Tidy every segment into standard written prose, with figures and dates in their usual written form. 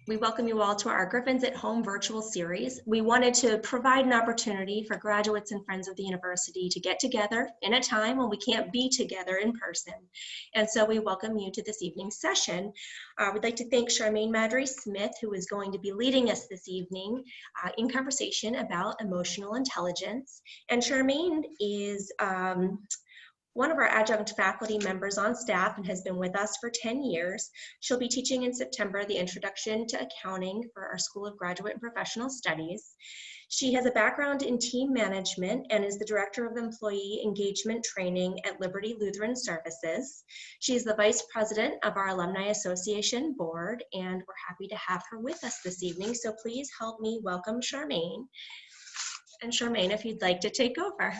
We welcome you all to our Griffins at Home virtual series. We wanted to provide an opportunity for graduates and friends of the university to get together in a time when we can't be together in person. And so we welcome you to this evening's session. We'd like to thank Charmaine Maddrey-Smith, who is going to be leading us this evening in conversation about emotional intelligence. And Charmaine is one of our adjunct faculty members on staff and has been with us for 10 years. She'll be teaching in September the Introduction to Accounting for our School of Graduate and Professional Studies. She has a background in team management and is the Director of Employee Engagement Training at Liberty Lutheran Services. She's the Vice President of our Alumni Association Board, and we're happy to have her with us this evening. So please help me welcome Charmaine. And Charmaine, if you'd like to take over.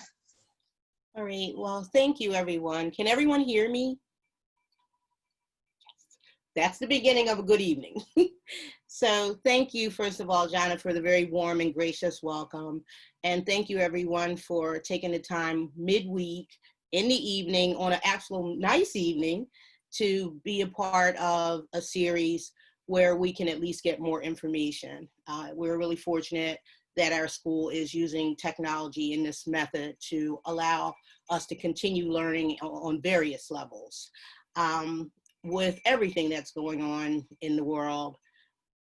All right, well, thank you, everyone. Can everyone hear me? That's the beginning of a good evening. So thank you, first of all, Jana, for the very warm and gracious welcome. And thank you, everyone, for taking the time midweek in the evening on an actual nice evening to be a part of a series where we can at least get more information. We're really fortunate that our school is using technology in this method to allow us to continue learning on various levels. With everything that's going on in the world,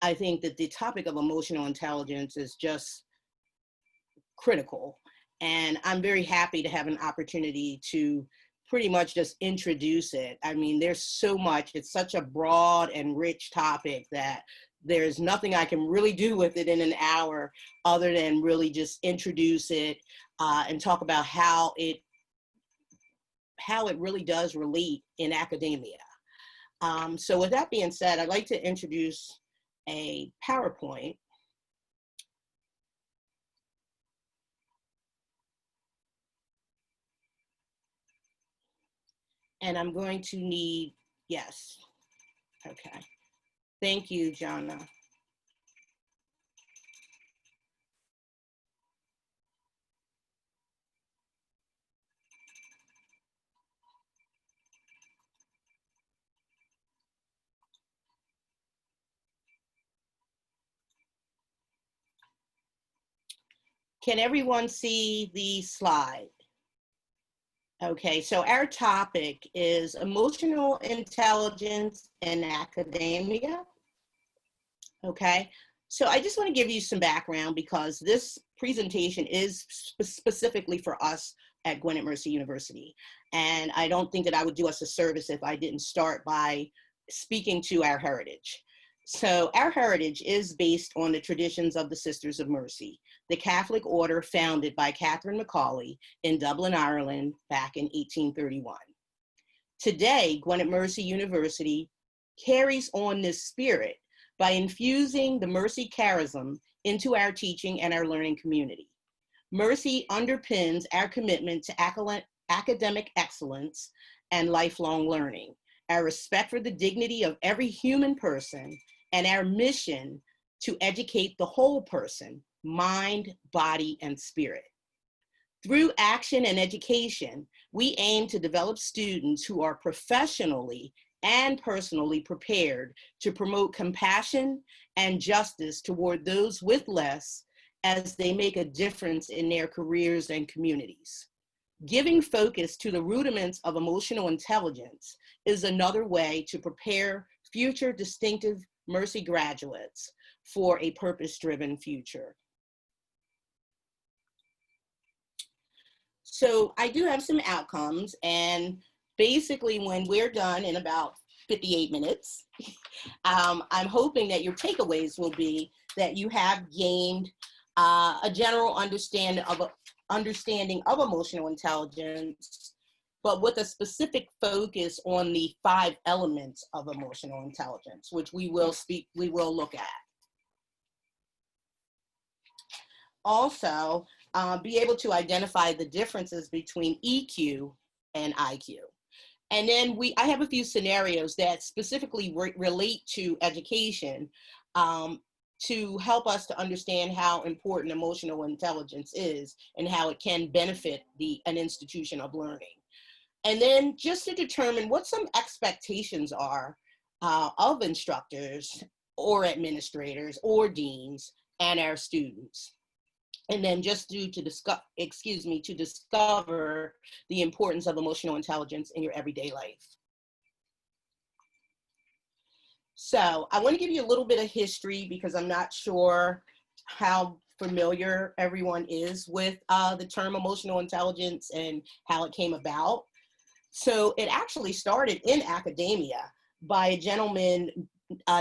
I think that the topic of emotional intelligence is just critical. And I'm very happy to have an opportunity to pretty much just introduce it. I mean, there's so much, it's such a broad and rich topic that there's nothing I can really do with it in an hour other than really just introduce it and talk about how it really does relate in academia. So with that being said, I'd like to introduce a PowerPoint. And I'm going to need, yes, okay. Thank you, Jana. Can everyone see the slide? Okay, so our topic is emotional intelligence in academia. Okay, so I just want to give you some background because this presentation is specifically for us at Gwinnett Mercy University. And I don't think that I would do us a service if I didn't start by speaking to our heritage. So our heritage is based on the traditions of the Sisters of Mercy, the Catholic order founded by Catherine Macaulay in Dublin, Ireland, back in 1831. Today, Gwinnett Mercy University carries on this spirit by infusing the Mercy charism into our teaching and our learning community. Mercy underpins our commitment to academic excellence and lifelong learning, our respect for the dignity of every human person, and our mission to educate the whole person, mind, body, and spirit. Through action and education, we aim to develop students who are professionally and personally prepared to promote compassion and justice toward those with less as they make a difference in their careers and communities. Giving focus to the rudiments of emotional intelligence is another way to prepare future distinctive Mercy graduates for a purpose-driven future. So I do have some outcomes, and basically when we're done in about 58 minutes, I'm hoping that your takeaways will be that you have gained a general understanding of emotional intelligence, but with a specific focus on the 5 elements of emotional intelligence, which we will look at. Also, be able to identify the differences between EQ and IQ. And then I have a few scenarios that specifically relate to education to help us to understand how important emotional intelligence is and how it can benefit an institution of learning. And then just to determine what some expectations are of instructors or administrators or deans and our students. And then just to discover the importance of emotional intelligence in your everyday life. So I want to give you a little bit of history because I'm not sure how familiar everyone is with the term emotional intelligence and how it came about. So it actually started in academia by a gentleman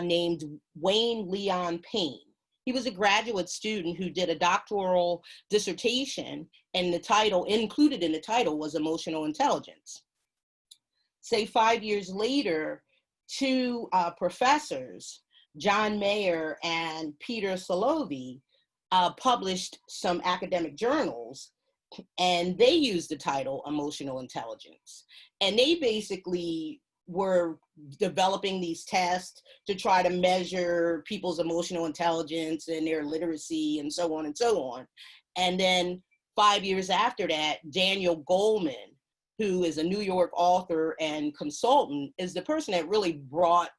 named Wayne Leon Payne. He was a graduate student who did a doctoral dissertation, and the title, included in the title, was emotional intelligence. Say 5 years later, two professors, John Mayer and Peter Salovey, published some academic journals, and they used the title emotional intelligence. And they basically were developing these tests to try to measure people's emotional intelligence and their literacy and so on and so on. And then 5 years after that, Daniel Goleman, who is a New York author and consultant, is the person that really brought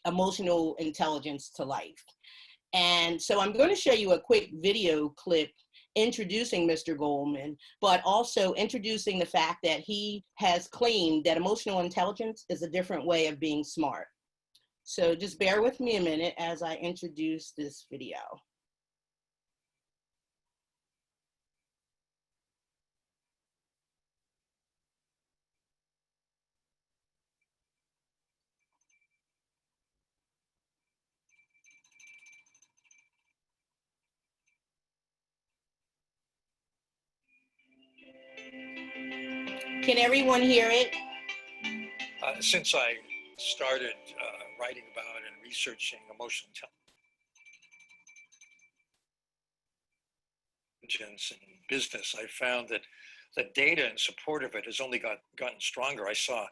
emotional intelligence to life. And so I'm going to show you a quick video clip introducing Mr. Goleman, but also introducing the fact that he has claimed that emotional intelligence is a different way of being smart. So just bear with me a minute as I introduce this video. Can everyone hear it? Since I started writing about and researching emotional intelligence in business, I found that the data in support of it has only gotten stronger. I saw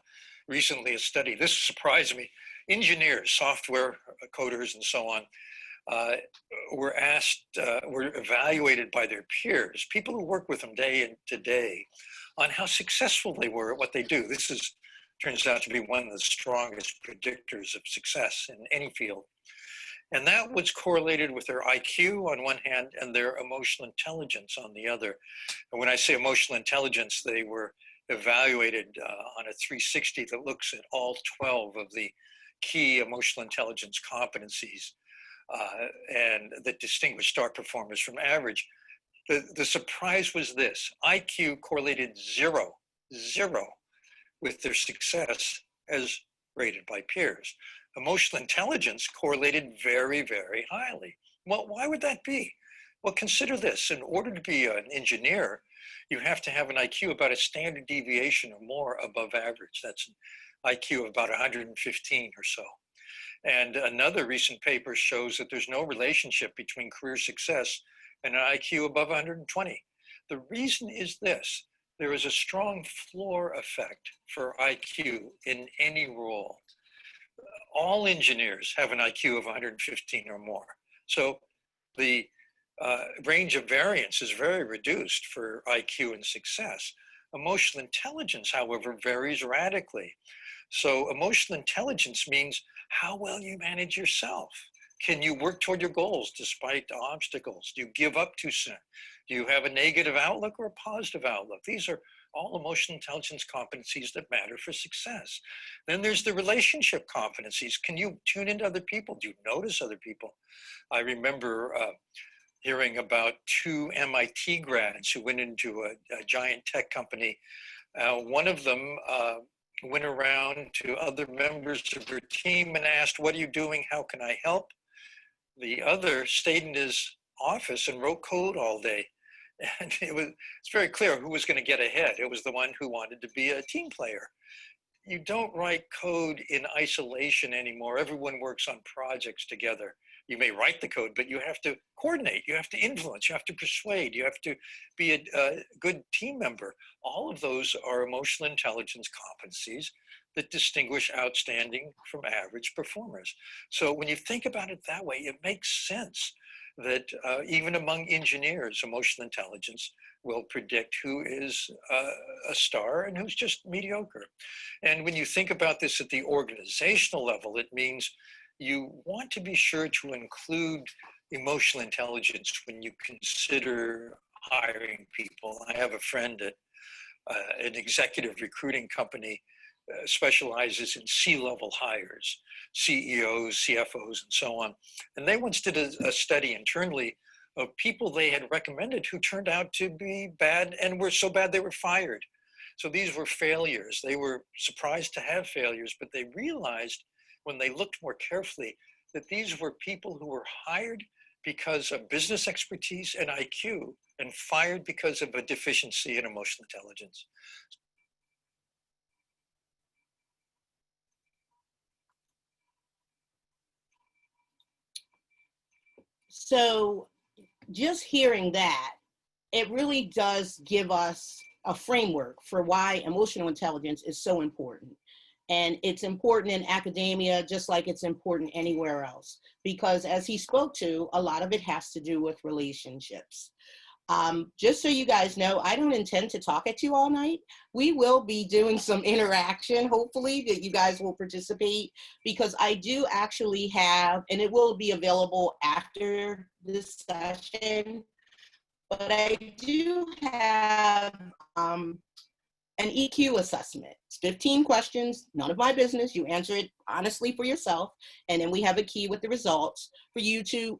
recently a study, this surprised me, engineers, software coders and so on, were evaluated by their peers, people who work with them day in to day, on how successful they were at what they do. This turns out to be one of the strongest predictors of success in any field. And that was correlated with their IQ on one hand and their emotional intelligence on the other. And when I say emotional intelligence, they were evaluated on a 360 that looks at all 12 of the key emotional intelligence competencies and that distinguish star performers from average. The surprise was this: IQ correlated zero with their success as rated by peers. Emotional intelligence correlated very, very highly. Well, why would that be? Well, consider this. In order to be an engineer, you have to have an IQ about a standard deviation or more above average. That's an IQ of about 115 or so. And another recent paper shows that there's no relationship between career success and an IQ above 120. The reason is this: there is a strong floor effect for IQ in any role. All engineers have an IQ of 115 or more. So the range of variance is very reduced for IQ and success. Emotional intelligence, however, varies radically. So emotional intelligence means how well you manage yourself. Can you work toward your goals despite obstacles? Do you give up too soon? Do you have a negative outlook or a positive outlook? These are all emotional intelligence competencies that matter for success. Then there's the relationship competencies. Can you tune into other people? Do you notice other people? I remember hearing about two MIT grads who went into a giant tech company. One of them went around to other members of her team and asked, "What are you doing? How can I help?" The other stayed in his office and wrote code all day. And it's very clear who was going to get ahead. It was the one who wanted to be a team player. You don't write code in isolation anymore. Everyone works on projects together. You may write the code, but you have to coordinate, you have to influence, you have to persuade, you have to be a good team member. All of those are emotional intelligence competencies that distinguish outstanding from average performers. So when you think about it that way, it makes sense that even among engineers, emotional intelligence will predict who is a star and who's just mediocre. And when you think about this at the organizational level, it means you want to be sure to include emotional intelligence when you consider hiring people. I have a friend at an executive recruiting company specializes in C-level hires, CEOs, CFOs, and so on. And they once did a study internally of people they had recommended who turned out to be bad and were so bad they were fired. So these were failures. They were surprised to have failures, but they realized when they looked more carefully that these were people who were hired because of business expertise and IQ and fired because of a deficiency in emotional intelligence. So just hearing that, it really does give us a framework for why emotional intelligence is so important. And it's important in academia, just like it's important anywhere else, because as he spoke to, a lot of it has to do with relationships. Just so you guys know, I don't intend to talk at you all night. We will be doing some interaction, hopefully, that you guys will participate, because I do actually have, and it will be available after this session, but I do have an EQ assessment. It's 15 questions, none of my business. You answer it honestly for yourself. And then we have a key with the results for you to,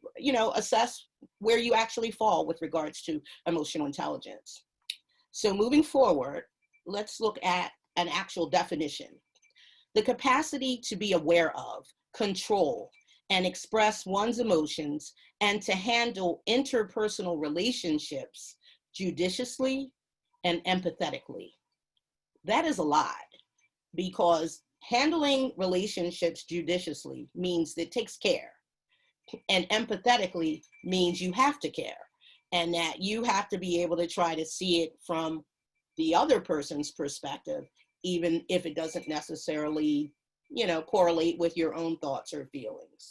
assess where you actually fall with regards to emotional intelligence. So moving forward, let's look at an actual definition. The capacity to be aware of, control, and express one's emotions, and to handle interpersonal relationships judiciously and empathetically. That is a lot, because handling relationships judiciously means that it takes care, and empathetically means you have to care, and that you have to be able to try to see it from the other person's perspective, even if it doesn't necessarily, correlate with your own thoughts or feelings.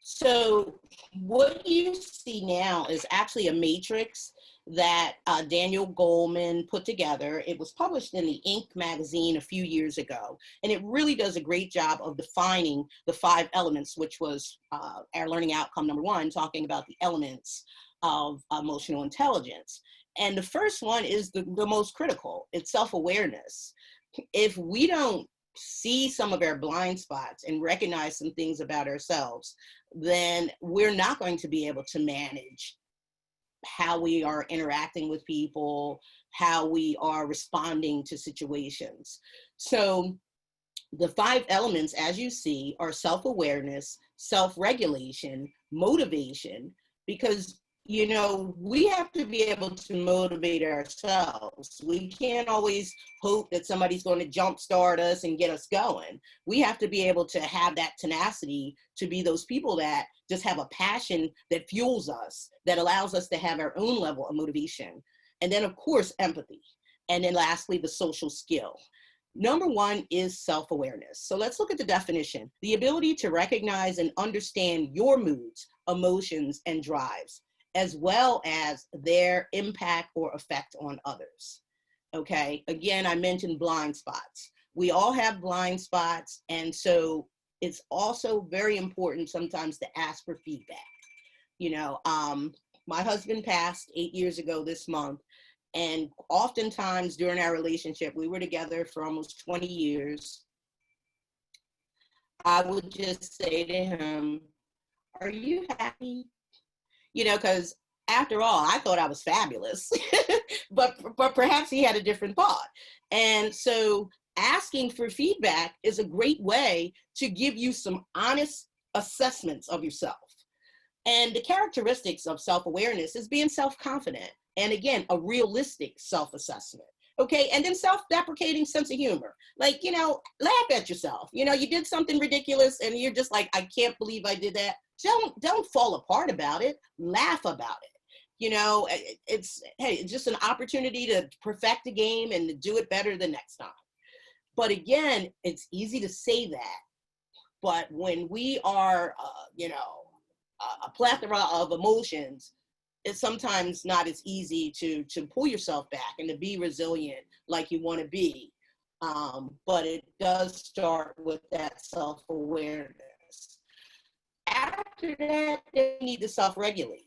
So what you see now is actually a matrix that Daniel Goleman put together. It was published in the Inc. magazine a few years ago, and it really does a great job of defining the 5 elements, which was our learning outcome number 1, talking about the elements of emotional intelligence. And the first one is the most critical. It's self-awareness. If we don't see some of our blind spots and recognize some things about ourselves, then we're not going to be able to manage how we are interacting with people, how we are responding to situations. So the 5 elements, as you see, are self-awareness, self-regulation, motivation, because we have to be able to motivate ourselves. We can't always hope that somebody's going to jumpstart us and get us going. We have to be able to have that tenacity to be those people that just have a passion that fuels us, that allows us to have our own level of motivation. And then, of course, empathy. And then lastly, the social skill. Number 1 is self-awareness. So let's look at the definition. The ability to recognize and understand your moods, emotions, and drives, as well as their impact or effect on others. Okay, again, I mentioned blind spots. We all have blind spots, and so it's also very important sometimes to ask for feedback. My husband passed 8 years ago this month, and oftentimes during our relationship, we were together for almost 20 years. I would just say to him, "Are you happy?" Because after all, I thought I was fabulous, but perhaps he had a different thought. And so asking for feedback is a great way to give you some honest assessments of yourself. And the characteristics of self-awareness is being self-confident. And again, a realistic self-assessment. Okay, and then self-deprecating sense of humor. Like, laugh at yourself. You did something ridiculous and you're just like, I can't believe I did that. Don't fall apart about it. Laugh about it. It's just an opportunity to perfect the game and to do it better the next time. But again, it's easy to say that. But when we are, a plethora of emotions, it's sometimes not as easy to pull yourself back and to be resilient like you want to be. But it does start with that self-awareness. After that, they need to self-regulate.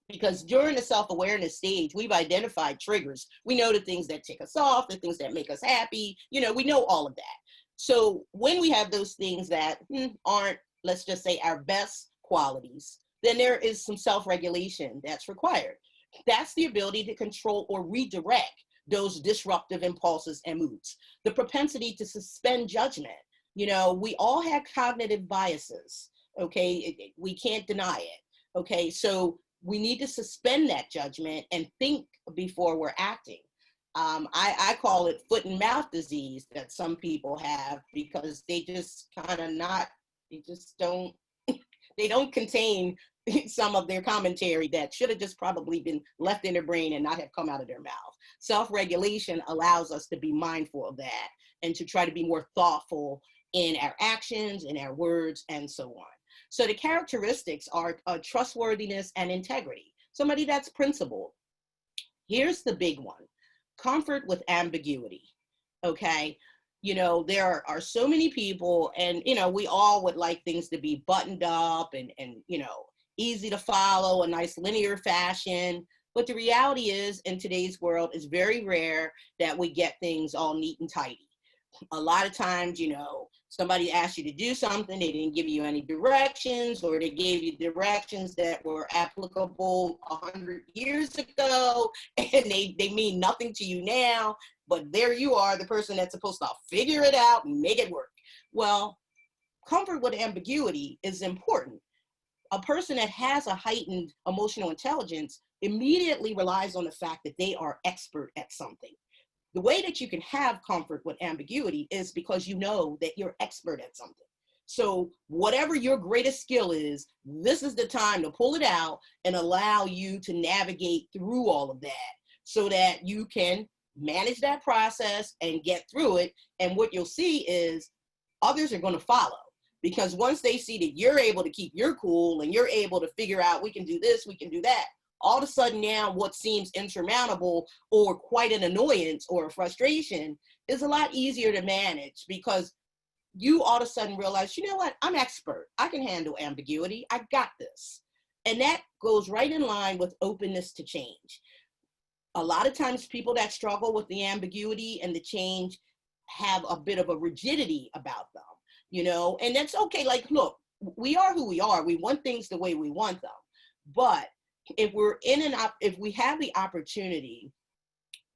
Because during the self-awareness stage, we've identified triggers. We know the things that tick us off, the things that make us happy. You know, we know all of that. So when we have those things that aren't, let's just say, our best qualities, then there is some self-regulation that's required. That's the ability to control or redirect those disruptive impulses and moods. The propensity to suspend judgment. You know, we all have cognitive biases, okay? We can't deny it, okay? So we need to suspend that judgment and think before we're acting. I call it foot and mouth disease that some people have, because they just they don't contain some of their commentary that should have just probably been left in their brain and not have come out of their mouth. Self-regulation allows us to be mindful of that and to try to be more thoughtful in our actions, in our words, and so on. So the characteristics are trustworthiness and integrity, somebody that's principled. Here's the big one: comfort with ambiguity, okay? You know, there are so many people, and, you know, we all would like things to be buttoned up and you know, easy to follow, a nice linear fashion. But the reality is, in today's world, it's very rare that we get things all neat and tidy. A lot of times, you know, somebody asked you to do something, they didn't give you any directions, or they gave you directions that were applicable 100 years ago, and they mean nothing to you now, but there you are, the person that's supposed to figure it out and make it work. Well, comfort with ambiguity is important. A person that has a heightened emotional intelligence immediately relies on the fact that they are expert at something. The way that you can have comfort with ambiguity is because you know that you're expert at something. So whatever your greatest skill is, this is the time to pull it out and allow you to navigate through all of that so that you can manage that process and get through it. And what you'll see is others are going to follow, because once they see that you're able to keep your cool and you're able to figure out, we can do this, we can do that, all of a sudden now what seems insurmountable or quite an annoyance or a frustration is a lot easier to manage, because you all of a sudden realize, you know what, I'm expert. I can handle ambiguity. I got this. And that goes right in line with openness to change. A lot of times people that struggle with the ambiguity and the change have a bit of a rigidity about them, you know, and that's okay. Like, look, we are who we are. We want things the way we want them. But if if we have the opportunity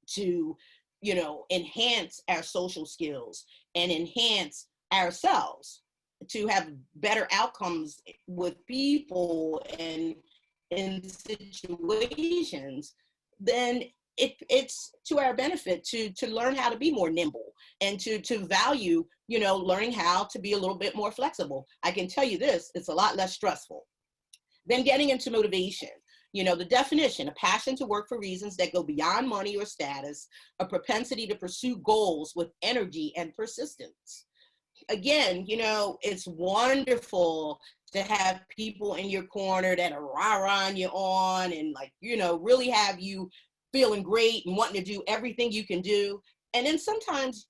to, you know, enhance our social skills and enhance ourselves to have better outcomes with people and in situations, then it's to our benefit to learn how to be more nimble and to value, you know, learning how to be a little bit more flexible. I can tell you this, it's a lot less stressful. Then getting into motivation. You know, the definition: a passion to work for reasons that go beyond money or status, a propensity to pursue goals with energy and persistence. Again, you know, it's wonderful to have people in your corner that are rah-rahing you on and, like, you know, really have you feeling great and wanting to do everything you can do. And then sometimes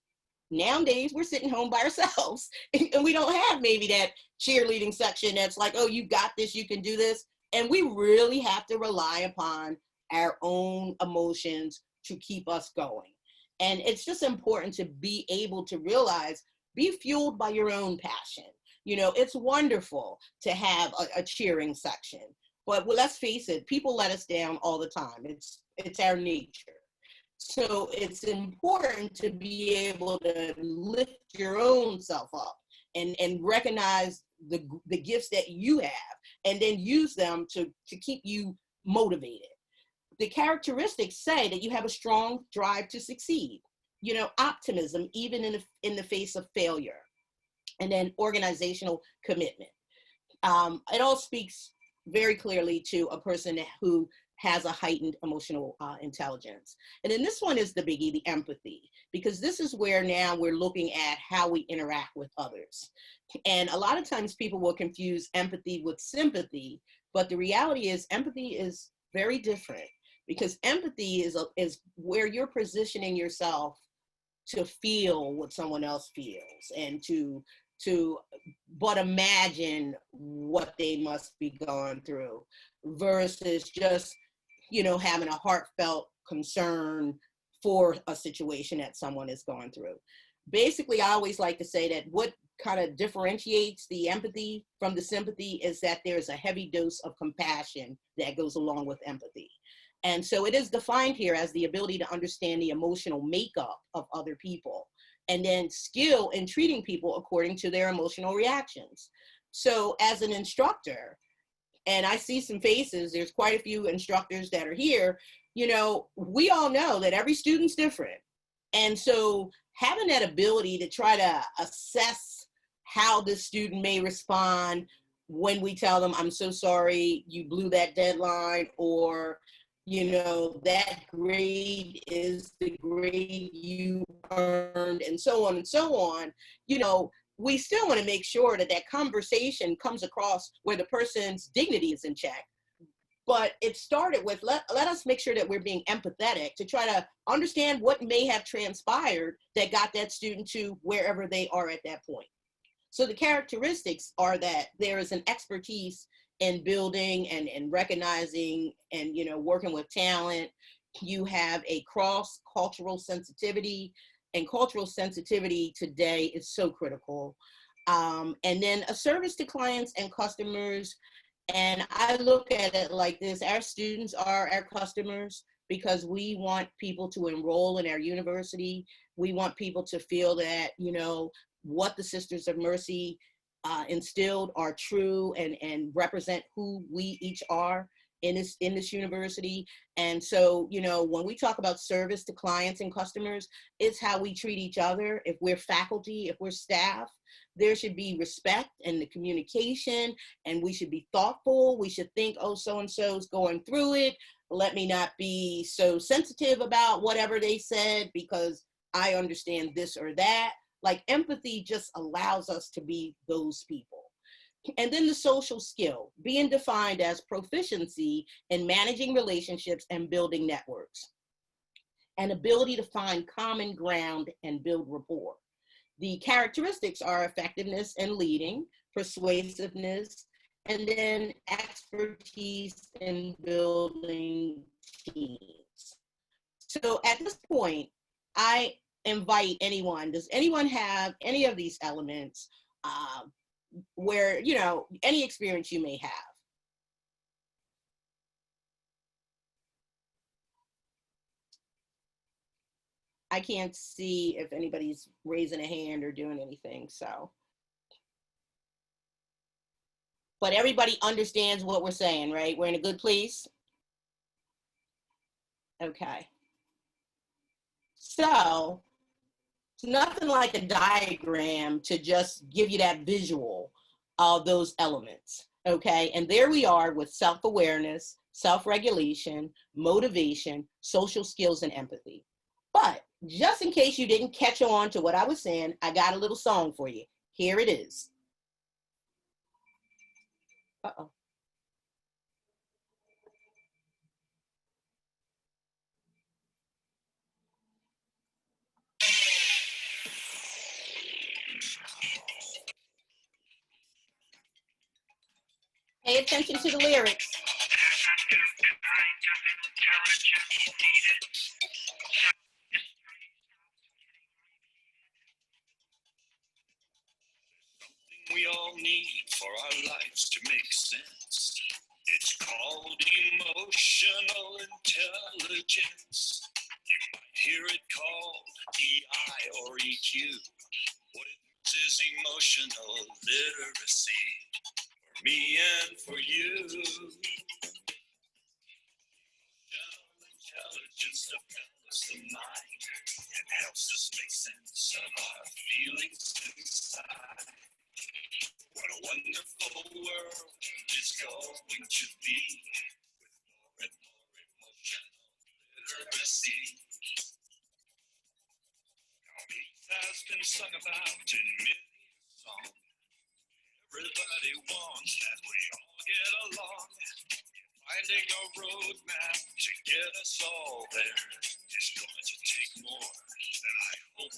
nowadays we're sitting home by ourselves and we don't have maybe that cheerleading section that's like, oh, you got this, you can do this. And we really have to rely upon our own emotions to keep us going. And it's just important to be able to realize, be fueled by your own passion. You know, it's wonderful to have a cheering section, but well, let's face it, people let us down all the time. It's our nature. So it's important to be able to lift your own self up and recognize the gifts that you have, and then use them to keep you motivated. The characteristics say that you have a strong drive to succeed, you know, optimism, even in the face of failure, and then organizational commitment. It all speaks very clearly to a person who has a heightened emotional intelligence. And then this one is the biggie, the empathy, because this is where now we're looking at how we interact with others. And a lot of times people will confuse empathy with sympathy, but the reality is empathy is very different, because empathy is where you're positioning yourself to feel what someone else feels and to but imagine what they must be going through versus just, you know, having a heartfelt concern for a situation that someone is going through. Basically, I always like to say that what kind of differentiates the empathy from the sympathy is that there's a heavy dose of compassion that goes along with empathy. And so it is defined here as the ability to understand the emotional makeup of other people, and then skill in treating people according to their emotional reactions. So as an instructor, and I see some faces, there's quite a few instructors that are here, you know, we all know that every student's different. And so having that ability to try to assess how the student may respond when we tell them, I'm so sorry, you blew that deadline, or, you know, that grade is the grade you earned, and so on and so on, you know, we still want to make sure that that conversation comes across where the person's dignity is in check. But it started with, let us make sure that we're being empathetic to try to understand what may have transpired that got that student to wherever they are at that point. So the characteristics are that there is an expertise in building and recognizing and, you know, working with talent. You have a cross-cultural sensitivity, and cultural sensitivity today is so critical. And then a service to clients and customers. And I look at it like this: our students are our customers because we want people to enroll in our university. We want people to feel that, you know, what the Sisters of Mercy instilled are true and represent who we each are in this university. And so, you know, when we talk about service to clients and customers, it's how we treat each other. If we're faculty, if we're staff, there should be respect in the communication, and we should be thoughtful. We should think, oh, so-and-so is going through it. Let me not be so sensitive about whatever they said because I understand this or that. Like, empathy just allows us to be those people. And then the social skill, being defined as proficiency in managing relationships and building networks, and ability to find common ground and build rapport. The characteristics are effectiveness in leading, persuasiveness, and then expertise in building teams. So at this point, I invite anyone, does anyone have any of these elements where, you know, any experience you may have? I can't see if anybody's raising a hand or doing anything, so. But everybody understands what we're saying, right? We're in a good place? Okay. So, it's nothing like a diagram to just give you that visual of those elements, okay? And there we are with self-awareness, self-regulation, motivation, social skills, and empathy. But just in case you didn't catch on to what I was saying, I got a little song for you. Here it is. Uh-oh. Pay attention to the lyrics. We all need for our lives to make sense. It's called emotional intelligence. You might hear it called EI or EQ. What it is emotional literacy for me and for you. Emotional intelligence develops the mind and helps us make sense of our feelings inside. What a wonderful world it's going to be with more and more emotional literacy. Now, peace has been sung about in many songs. Everybody wants that we all get along. Finding a roadmap to get us all there is going to take more than I hope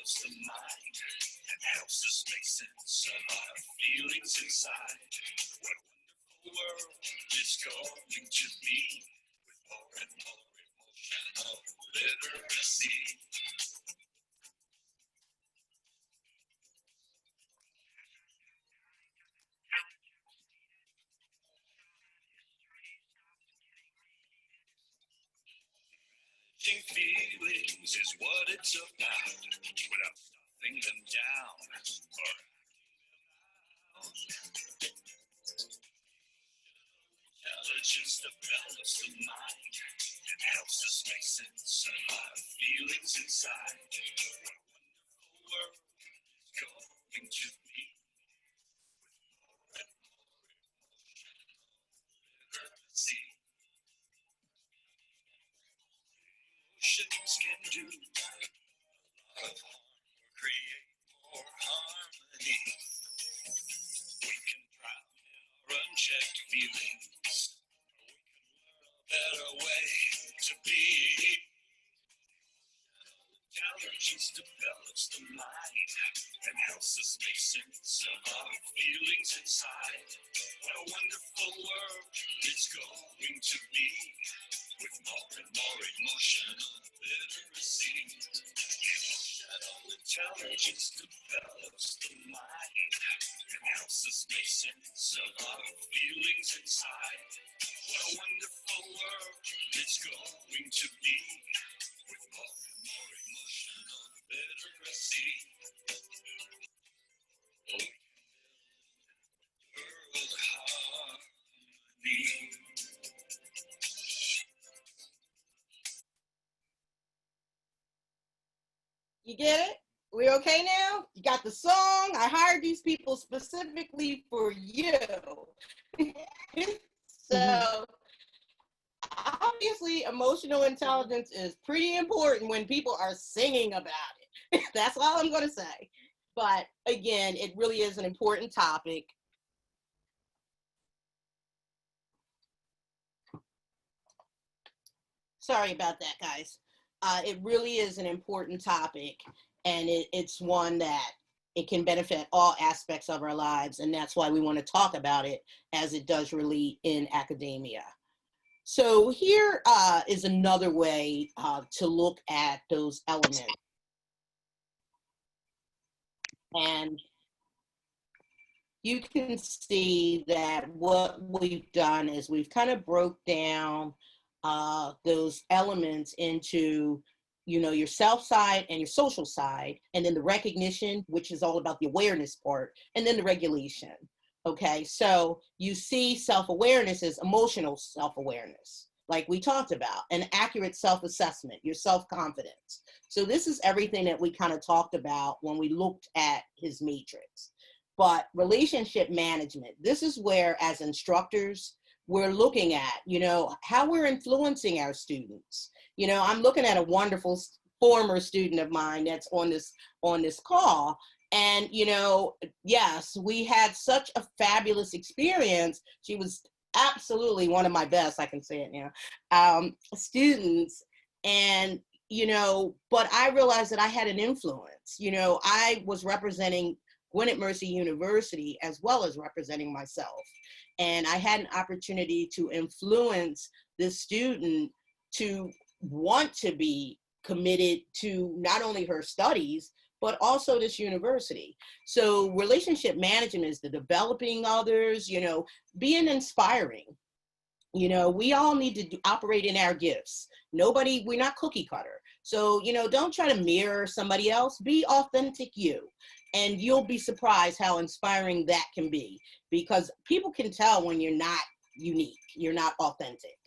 develops the mind and helps us make sense of our feelings inside. What a wonderful world it's going to be with more and more emotional literacy. Feelings is what it's about, without stuffing them down or intelligence develops the mind and helps us make sense of our feelings inside. What a wonderful world it's going to be with more and more literacy. Emotions can do a lot of harm or create more harmony. We can drown in our unchecked feelings, or we can learn a better way to be. Intelligence develops the mind and helps us make sense of our feelings inside. What a wonderful world it's going to be with more and more emotional literacy. Emotional intelligence develops the mind and helps us make sense of our feelings inside. What a wonderful world it's going to be with more and more emotional literacy. World harmony. You get it? We okay now? You got the song? I hired these people specifically for you. So obviously emotional intelligence is pretty important when people are singing about it. That's all I'm going to say. But again, it really is an important topic. Sorry about that, guys. It really is an important topic, and it's one that it can benefit all aspects of our lives, and that's why we want to talk about it as it does really in academia. So here is another way to look at those elements. And you can see that what we've done is we've kind of broke down those elements into, you know, your self side and your social side, and then the recognition, which is all about the awareness part, and then the regulation. Okay, so you see self-awareness as emotional self-awareness, like we talked about, an accurate self-assessment, your self-confidence. So this is everything that we kind of talked about when we looked at his matrix. But relationship management, this is where, as instructors, we're looking at, you know, how we're influencing our students. You know, I'm looking at a wonderful former student of mine that's on this call. And, you know, yes, we had such a fabulous experience. She was absolutely one of my best, I can say it now, students. And, you know, but I realized that I had an influence. You know, I was representing Gwinnett Mercy University as well as representing myself. And I had an opportunity to influence this student to want to be committed to not only her studies, but also this university. So relationship management is the developing others, you know, being inspiring. You know, we all need to operate in our gifts. We're not cookie cutter. So, you know, don't try to mirror somebody else, be authentic you. And you'll be surprised how inspiring that can be, because people can tell when you're not unique, you're not authentic,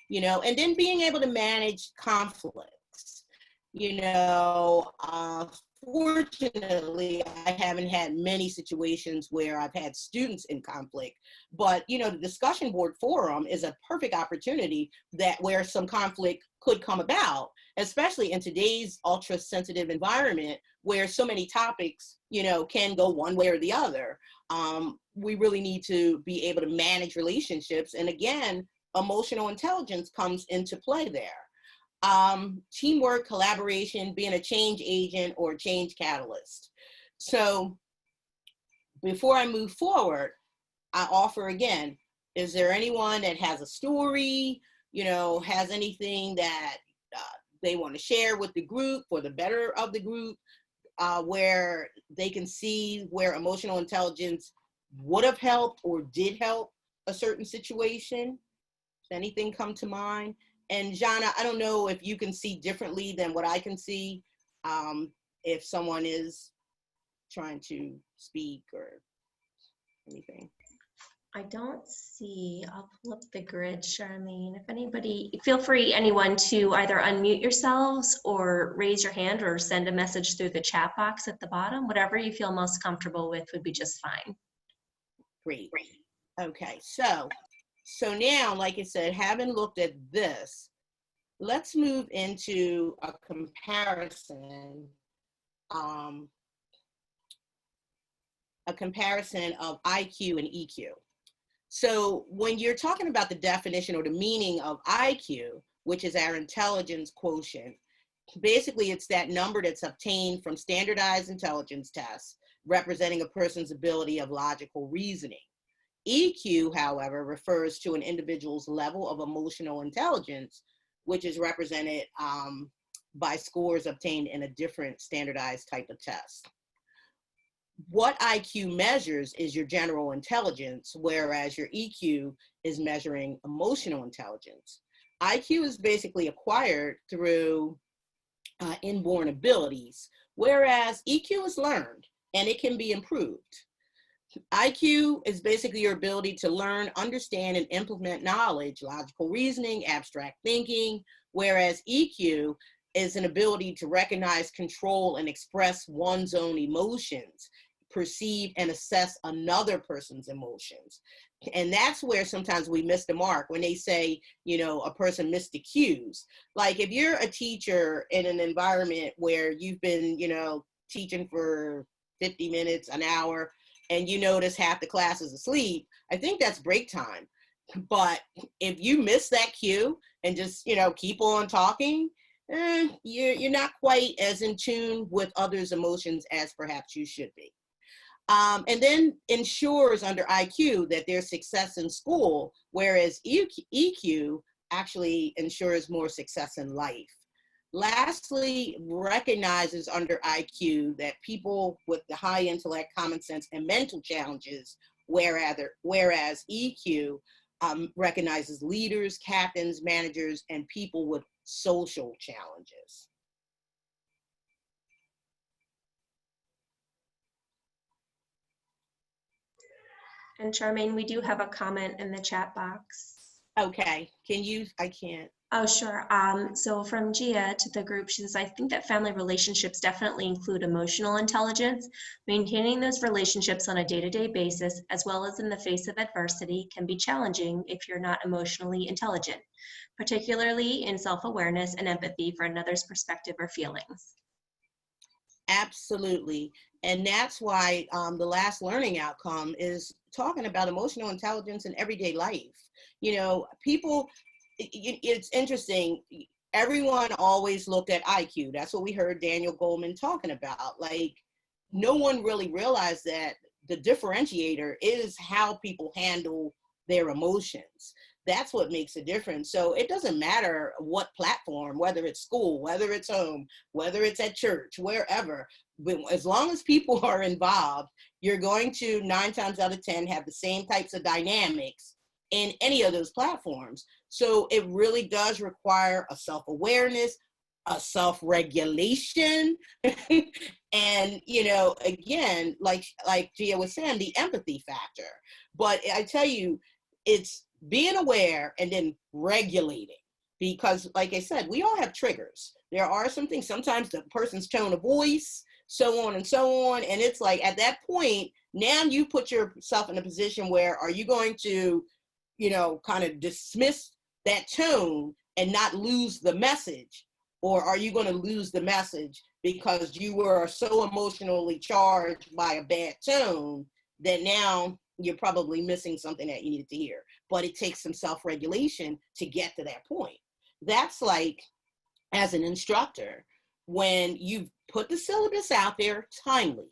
you know. And then being able to manage conflicts, you know, fortunately, I haven't had many situations where I've had students in conflict, but, you know, the discussion board forum is a perfect opportunity where some conflict could come about, especially in today's ultra sensitive environment where so many topics, you know, can go one way or the other. We really need to be able to manage relationships. And again, emotional intelligence comes into play there. teamwork, collaboration, being a change agent or change catalyst. So before I move forward, I offer again, is there anyone that has a story, has anything that they want to share with the group for the better of the group, where they can see where emotional intelligence would have helped or did help a certain situation? Does anything come to mind? And Jana, I don't know if you can see differently than what I can see, if someone is trying to speak or anything. I don't see, I'll pull up the grid, Charmaine. If anybody, feel free, anyone, to either unmute yourselves or raise your hand or send a message through the chat box at the bottom. Whatever you feel most comfortable with would be just fine. Great. Okay, so now, like I said, having looked at this, let's move into a comparison of IQ and EQ. So when you're talking about the definition or the meaning of IQ, which is our intelligence quotient, basically it's that number that's obtained from standardized intelligence tests representing a person's ability of logical reasoning. EQ, however, refers to an individual's level of emotional intelligence, which is represented by scores obtained in a different standardized type of test. What IQ measures is your general intelligence, whereas your EQ is measuring emotional intelligence. IQ is basically acquired through inborn abilities, whereas EQ is learned and it can be improved. IQ is basically your ability to learn, understand, and implement knowledge, logical reasoning, abstract thinking, whereas EQ is an ability to recognize, control, and express one's own emotions, perceive and assess another person's emotions. And that's where sometimes we miss the mark when they say, a person missed the cues. Like if you're a teacher in an environment where you've been, teaching for 50 minutes, an hour, and you notice half the class is asleep, I think that's break time. But if you miss that cue and just, keep on talking, you're not quite as in tune with others' emotions as perhaps you should be. And then ensures under IQ that there's success in school, whereas EQ actually ensures more success in life. Lastly, recognizes under IQ that people with the high intellect, common sense, and mental challenges, whereas EQ recognizes leaders, captains, managers, and people with social challenges. And Charmaine, we do have a comment in the chat box. Okay, I can't. Oh, sure. So from Gia to the group, she says, I think that family relationships definitely include emotional intelligence. Maintaining those relationships on a day-to-day basis, as well as in the face of adversity, can be challenging if you're not emotionally intelligent, particularly in self-awareness and empathy for another's perspective or feelings. Absolutely. And that's why the last learning outcome is talking about emotional intelligence in everyday life. People, it's interesting. Everyone always looked at IQ. That's what we heard Daniel Goleman talking about. Like, no one really realized that the differentiator is how people handle their emotions. That's what makes a difference. So it doesn't matter what platform, whether it's school, whether it's home, whether it's at church, wherever, but as long as people are involved, you're going to 9 times out of 10 have the same types of dynamics in any of those platforms. So it really does require a self-awareness, a self-regulation, and, again, like Gia was saying, the empathy factor. But I tell you, it's being aware and then regulating, because like I said, we all have triggers. There are some things, sometimes the person's tone of voice, so on and so on. And it's like, at that point, now you put yourself in a position where, are you going to, kind of dismiss that tone and not lose the message? Or are you going to lose the message because you were so emotionally charged by a bad tone that now you're probably missing something that you needed to hear? But it takes some self-regulation to get to that point. That's like as an instructor, when you've put the syllabus out there timely,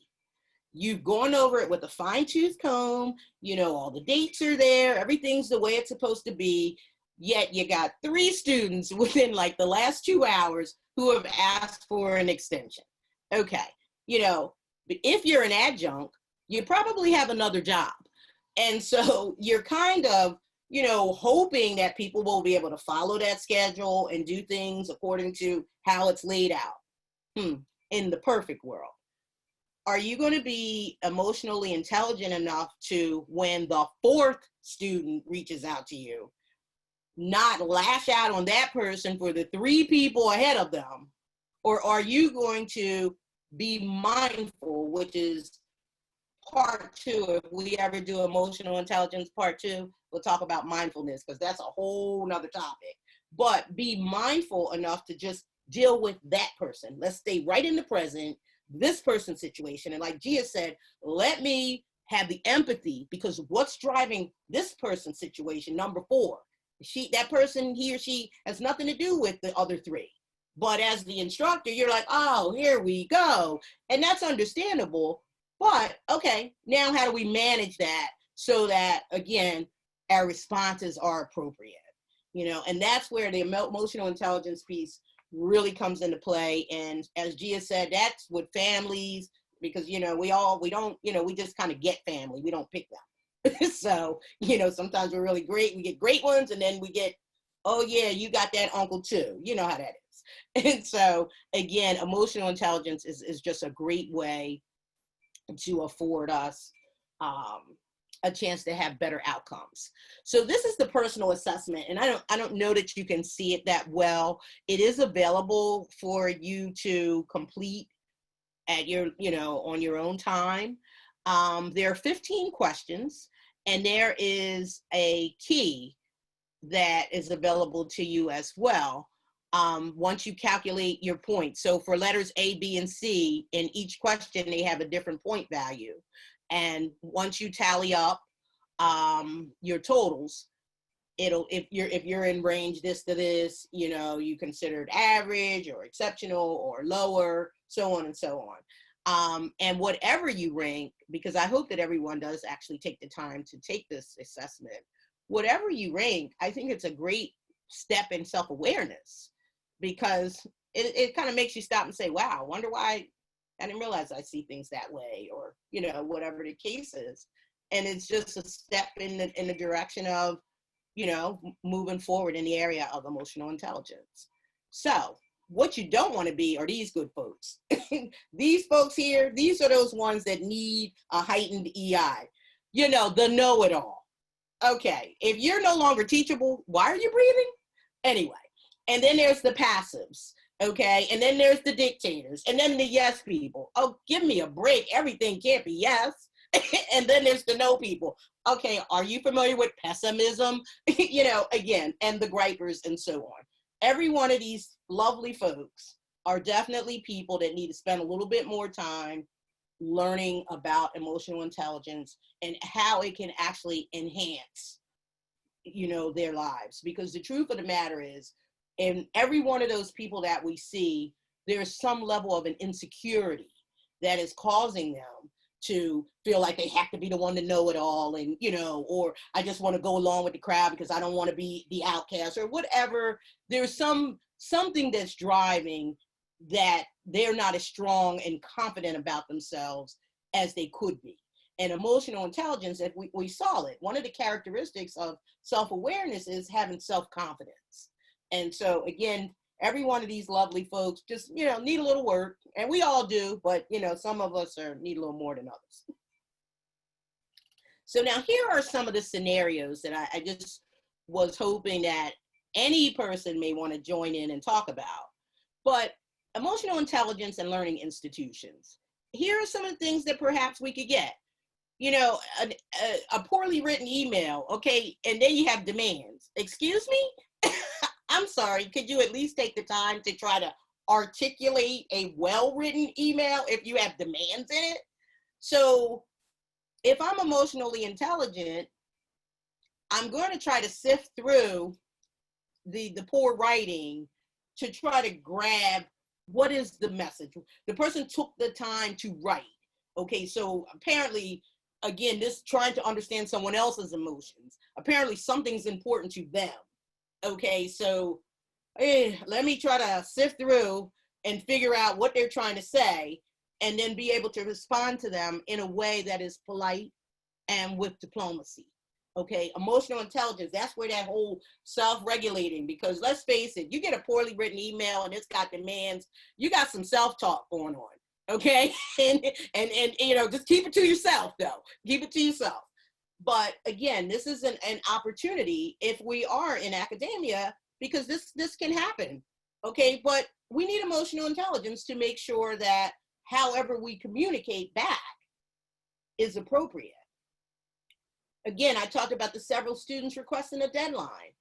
you've gone over it with a fine-tooth comb, you know, all the dates are there, everything's the way it's supposed to be, yet you got 3 students within like the last 2 hours who have asked for an extension. Okay, you know, if you're an adjunct, you probably have another job. And so you're kind of, you know, hoping that people will be able to follow that schedule and do things according to how it's laid out. In the perfect world, are you going to be emotionally intelligent enough to, when the 4th student reaches out to you, not lash out on that person for the 3 people ahead of them? Or are you going to be mindful, which is part 2? If we ever do emotional intelligence part 2, we'll talk about mindfulness, because that's a whole nother topic. But be mindful enough to just deal with that person. Let's stay right in the present, this person's situation. And like Gia said, let me have the empathy, because what's driving this person's situation, number 4, that person, he or she, has nothing to do with the other 3. But as the instructor, you're like, oh, here we go. And that's understandable. But okay, now how do we manage that so that, again, our responses are appropriate? You know, and that's where the emotional intelligence piece really comes into play. And as Gia said, that's with families, because, you know, we don't, you know, we just kind of get family. We don't pick them. So, you know, sometimes we're really great. We get great ones, and then we get, oh yeah, you got that uncle too. You know how that is. And so again, emotional intelligence is just a great way to afford us a chance to have better outcomes. So this is the personal assessment, and I don't know that you can see it that well. It is available for you to complete at your, you know, on your own time. There are 15 questions, and there is a key that is available to you as well. Once you calculate your points. So for letters A, B, and C, in each question, they have a different point value. And once you tally up your totals, if you're in range this to this, you know, you considered average or exceptional or lower, so on and so on. And whatever you rank, because I hope that everyone does actually take the time to take this assessment, whatever you rank, I think it's a great step in self-awareness, because it kind of makes you stop and say, wow, I wonder why I didn't realize I see things that way, or, you know, whatever the case is. And it's just a step in the direction of, you know, moving forward in the area of emotional intelligence. So what you don't want to be are these good folks. These folks here, these are those ones that need a heightened EI, you know, the know-it-all. Okay, if you're no longer teachable, why are you breathing? Anyway, and then there's the passives, okay? And then there's the dictators, and then the yes people. Oh, give me a break. Everything can't be yes. And then there's the no people. Okay, are you familiar with pessimism? You know, again, and the gripers and so on. Every one of these lovely folks are definitely people that need to spend a little bit more time learning about emotional intelligence and how it can actually enhance, you know, their lives. Because the truth of the matter is, in every one of those people that we see, there's some level of an insecurity that is causing them to feel like they have to be the one to know it all, and, you know, or I just want to go along with the crowd because I don't want to be the outcast or whatever. There's something that's driving that they're not as strong and confident about themselves as they could be. And emotional intelligence, if we saw it, one of the characteristics of self-awareness is having self-confidence. And so again, every one of these lovely folks just, you know, need a little work, and we all do, but, you know, some of us need a little more than others. So now here are some of the scenarios that I just was hoping that any person may want to join in and talk about. But emotional intelligence and learning institutions. Here are some of the things that perhaps we could get. You know, a poorly written email, okay, and then you have demands. Excuse me? I'm sorry, could you at least take the time to try to articulate a well-written email if you have demands in it? So if I'm emotionally intelligent, I'm going to try to sift through the poor writing to try to grab what is the message. The person took the time to write. Okay, so apparently, again, this trying to understand someone else's emotions. Apparently something's important to them. Okay, so let me try to sift through and figure out what they're trying to say, and then be able to respond to them in a way that is polite and with diplomacy. Okay, emotional intelligence, that's where that whole self-regulating, because let's face it, you get a poorly written email and it's got demands, you got some self-talk going on, okay? and you know, just keep it to yourself though, keep it to yourself. But again, this is an opportunity if we are in academia, because this can happen, okay? But we need emotional intelligence to make sure that however we communicate back is appropriate. Again, I talked about the several students requesting a deadline.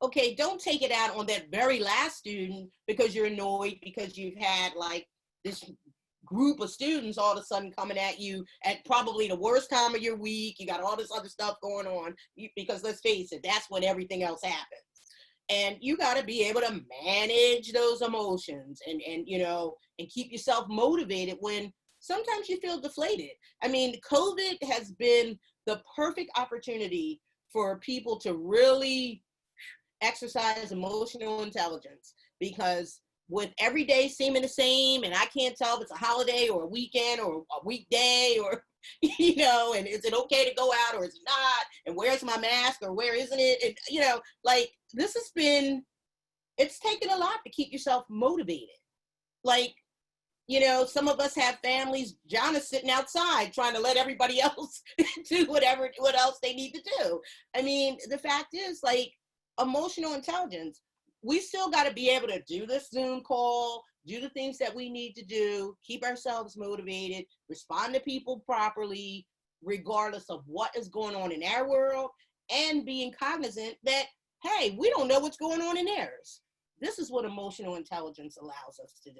Okay, don't take it out on that very last student because you're annoyed because you've had like this group of students all of a sudden coming at you at probably the worst time of your week. You got all this other stuff going on because let's face it, that's when everything else happens. And you got to be able to manage those emotions and you know, and keep yourself motivated when sometimes you feel deflated. I mean, COVID has been the perfect opportunity for people to really exercise emotional intelligence, because with every day seeming the same, and I can't tell if it's a holiday or a weekend or a weekday or, you know, and is it okay to go out or is it not? And where's my mask or where isn't it? And, you know, like this has been, it's taken a lot to keep yourself motivated. Like, you know, some of us have families. John is sitting outside trying to let everybody else do what else they need to do. I mean, the fact is, like, emotional intelligence, we still got to be able to do this Zoom call, do the things that we need to do, keep ourselves motivated, respond to people properly, regardless of what is going on in our world, and being cognizant that, hey, we don't know what's going on in theirs. This is what emotional intelligence allows us to do.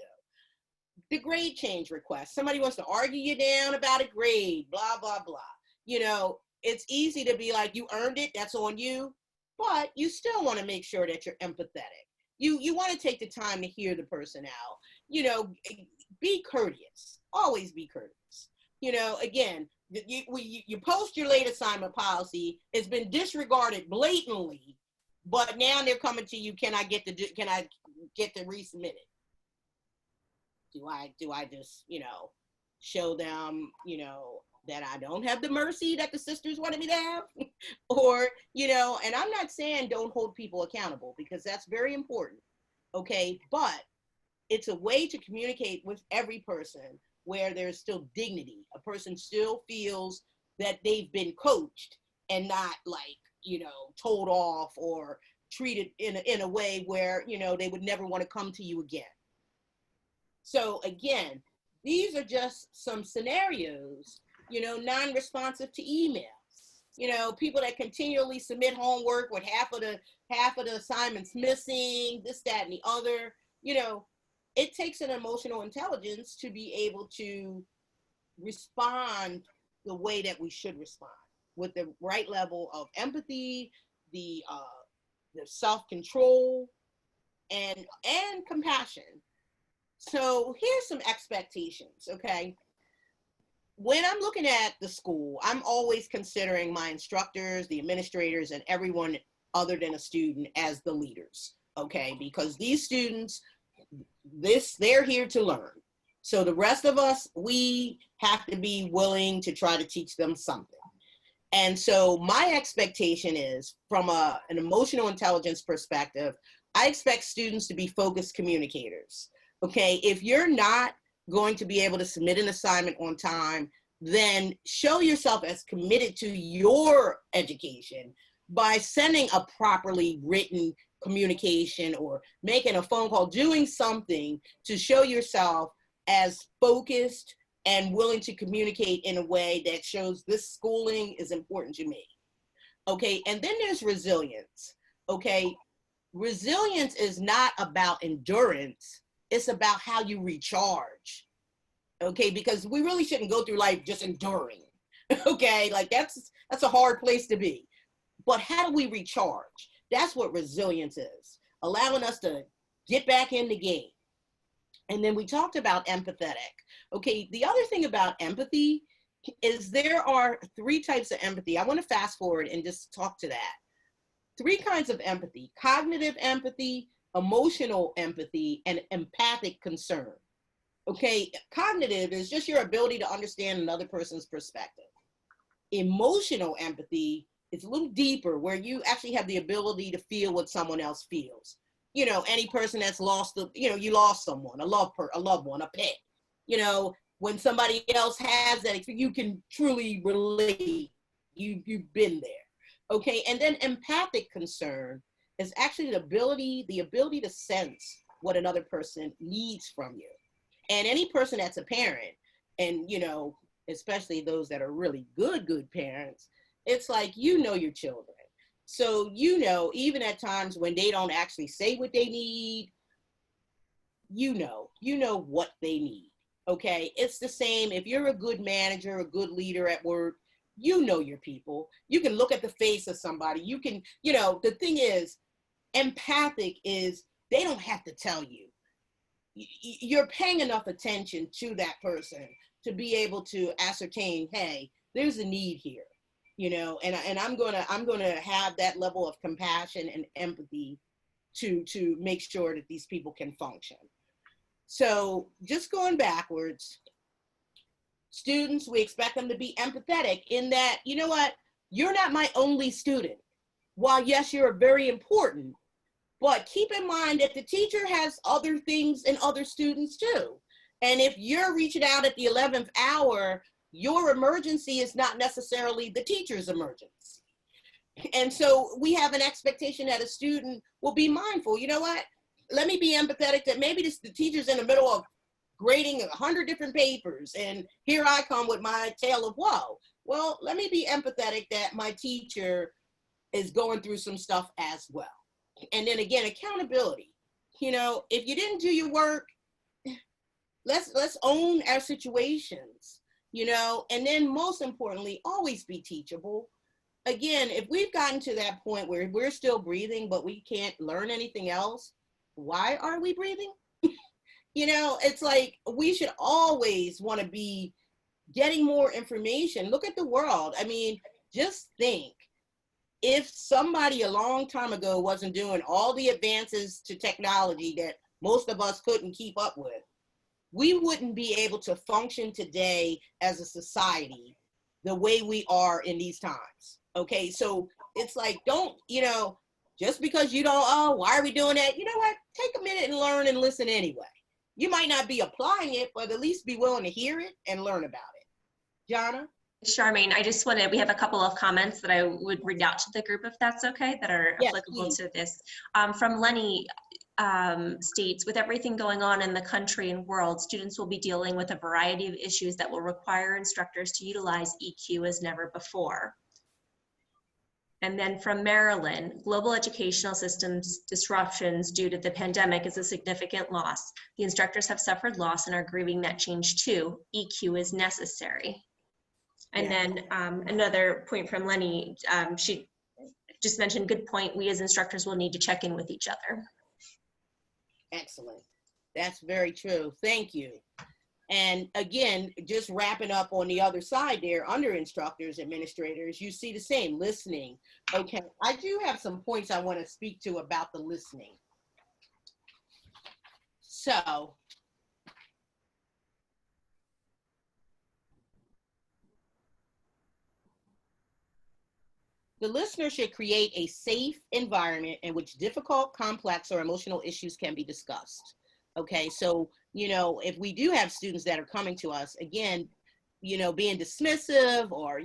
The grade change request. Somebody wants to argue you down about a grade, blah, blah, blah. You know, it's easy to be like, you earned it, that's on you. But you still want to make sure that you're empathetic. You want to take the time to hear the person out. You know, be courteous. Always be courteous. You know, again, you post your late assignment policy. It's been disregarded blatantly, but now they're coming to you. Can I get to resubmit it? Do I just, you know, show them, you know, that I don't have the mercy that the sisters wanted me to have? Or, you know, and I'm not saying don't hold people accountable, because that's very important, okay? But it's a way to communicate with every person where there's still dignity. A person still feels that they've been coached and not like, you know, told off or treated in a way where, you know, they would never want to come to you again. So again, these are just some scenarios, you know, non-responsive to emails, you know, people that continually submit homework with half of the assignments missing, this, that, and the other. You know, it takes an emotional intelligence to be able to respond the way that we should respond, with the right level of empathy, the self-control, and compassion. So here's some expectations, okay? When I'm looking at the school, I'm always considering my instructors, the administrators, and everyone other than a student as the leaders, okay? Because these students, they're here to learn. So the rest of us, we have to be willing to try to teach them something. And so my expectation is, from an emotional intelligence perspective, I expect students to be focused communicators. Okay, if you're not going to be able to submit an assignment on time, then show yourself as committed to your education by sending a properly written communication or making a phone call, doing something to show yourself as focused and willing to communicate in a way that shows this schooling is important to me. Okay, and then there's resilience. Okay, resilience is not about endurance. It's about how you recharge, okay? Because we really shouldn't go through life just enduring, okay? Like that's a hard place to be. But how do we recharge? That's what resilience is, allowing us to get back in the game. And then we talked about empathetic. Okay, the other thing about empathy is there are 3 types of empathy. I want to fast forward and just talk to that. 3 kinds of empathy: cognitive empathy, emotional empathy, and empathic concern. Okay, cognitive is just your ability to understand another person's perspective. Emotional empathy is a little deeper, where you actually have the ability to feel what someone else feels. You know, any person that's lost, you lost someone, a loved one, a pet. You know, when somebody else has that, you can truly relate. You've been there. Okay, and then empathic concern is actually the ability to sense what another person needs from you. And any person that's a parent, and especially those that are really good parents, it's like, your children. So, even at times when they don't actually say what they need, you know what they need. Okay, it's the same if you're a good manager, a good leader at work. You know your people. You can look at the face of somebody. You can, the thing is, empathic is they don't have to tell you. You're paying enough attention to that person to be able to ascertain, hey, there's a need here, and I'm gonna have that level of compassion and empathy to make sure that these people can function. So just going backwards, students, we expect them to be empathetic in that, you're not my only student. While yes, you're very important, but keep in mind that the teacher has other things and other students too. And if you're reaching out at the 11th hour, your emergency is not necessarily the teacher's emergency. And so we have an expectation that a student will be mindful. You know what? Let me be empathetic that maybe the teacher's in the middle of grading 100 different papers, and here I come with my tale of woe. Well, let me be empathetic that my teacher is going through some stuff as well. And then again, accountability. If you didn't do your work, let's own our situations, and then most importantly, always be teachable. Again, if we've gotten to that point where we're still breathing, but we can't learn anything else, why are we breathing? It's like we should always want to be getting more information. Look at the world. I mean, just think, if somebody a long time ago wasn't doing all the advances to technology that most of us couldn't keep up with, we wouldn't be able to function today as a society the way we are in these times. Okay, so it's like, don't, just because you don't, oh, why are we doing that? You know what? Take a minute and learn and listen anyway. You might not be applying it, but at least be willing to hear it and learn about it. Jana? Charmaine, we have a couple of comments that I would read out to the group, if that's okay, that are Yes, applicable please. to this. From Lenny, states, with everything going on in the country and world, students will be dealing with a variety of issues that will require instructors to utilize EQ as never before. And then from Maryland, global educational systems disruptions due to the pandemic is a significant loss. The instructors have suffered loss and are grieving that change too. EQ is necessary. And then another point from Lenny, she just mentioned, good point, we as instructors will need to check in with each other. Excellent. That's very true. Thank you. And again, just wrapping up on the other side there, under instructors, administrators, you see the same, listening. Okay, I do have some points I want to speak to about the listening. So, the listener should create a safe environment in which difficult, complex, or emotional issues can be discussed. Okay, so, if we do have students that are coming to us, again, being dismissive or,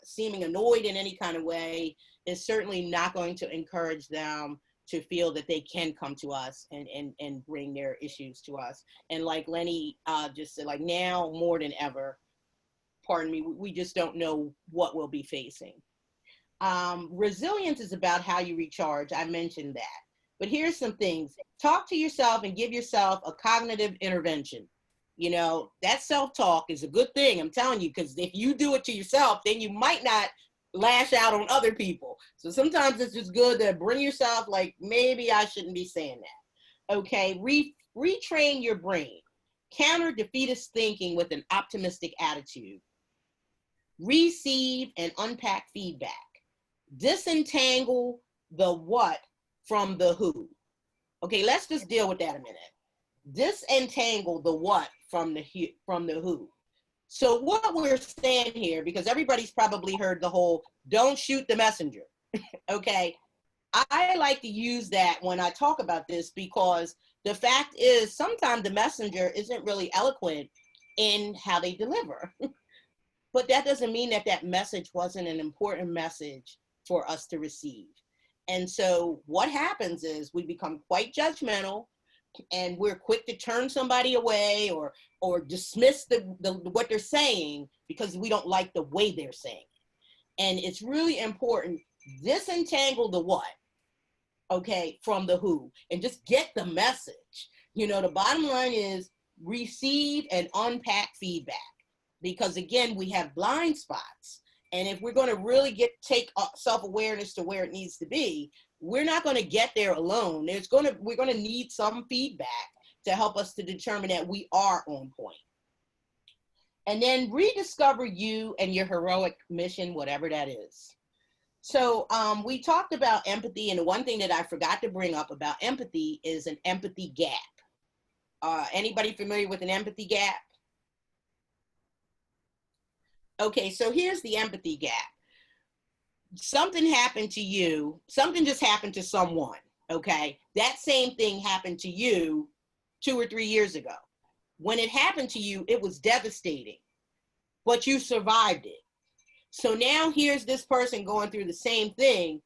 seeming annoyed in any kind of way is certainly not going to encourage them to feel that they can come to us and bring their issues to us. And like Lenny just said, like now more than ever, pardon me, we just don't know what we'll be facing. Resilience is about how you recharge. I mentioned that. But here's some things. Talk to yourself and give yourself a cognitive intervention. That self-talk is a good thing, I'm telling you, because if you do it to yourself, then you might not lash out on other people. So sometimes it's just good to bring yourself like, maybe I shouldn't be saying Okay, retrain your brain. Counter defeatist thinking with an optimistic attitude. Receive and unpack feedback. Disentangle the what from the who. Okay, let's just deal with that a minute. Disentangle the what from the who. So what we're saying here, because everybody's probably heard the whole don't shoot the messenger. Okay, I like to use that when I talk about this, because the fact is sometimes the messenger isn't really eloquent in how they deliver. But that doesn't mean that that message wasn't an important message for us to receive. And so what happens is we become quite judgmental, and we're quick to turn somebody away or dismiss what they're saying because we don't like the way they're saying it. And it's really important, disentangle the what, okay, from the who, and just get the message. You know, the bottom line is receive and unpack feedback, because again, we have blind spots. And if we're going to really take self-awareness to where it needs to be, we're not going to get there alone. We're going to need some feedback to help us to determine that we are on point. And then rediscover you and your heroic mission, whatever that is. So we talked about empathy, and the one thing that I forgot to bring up about empathy is an empathy gap. Anybody familiar with an empathy gap? Okay, so here's the empathy gap. Something happened to you, something just happened to someone, okay? That same thing happened to you 2 or 3 years ago. When it happened to you, it was devastating, but you survived it. So now here's this person going through the same thing.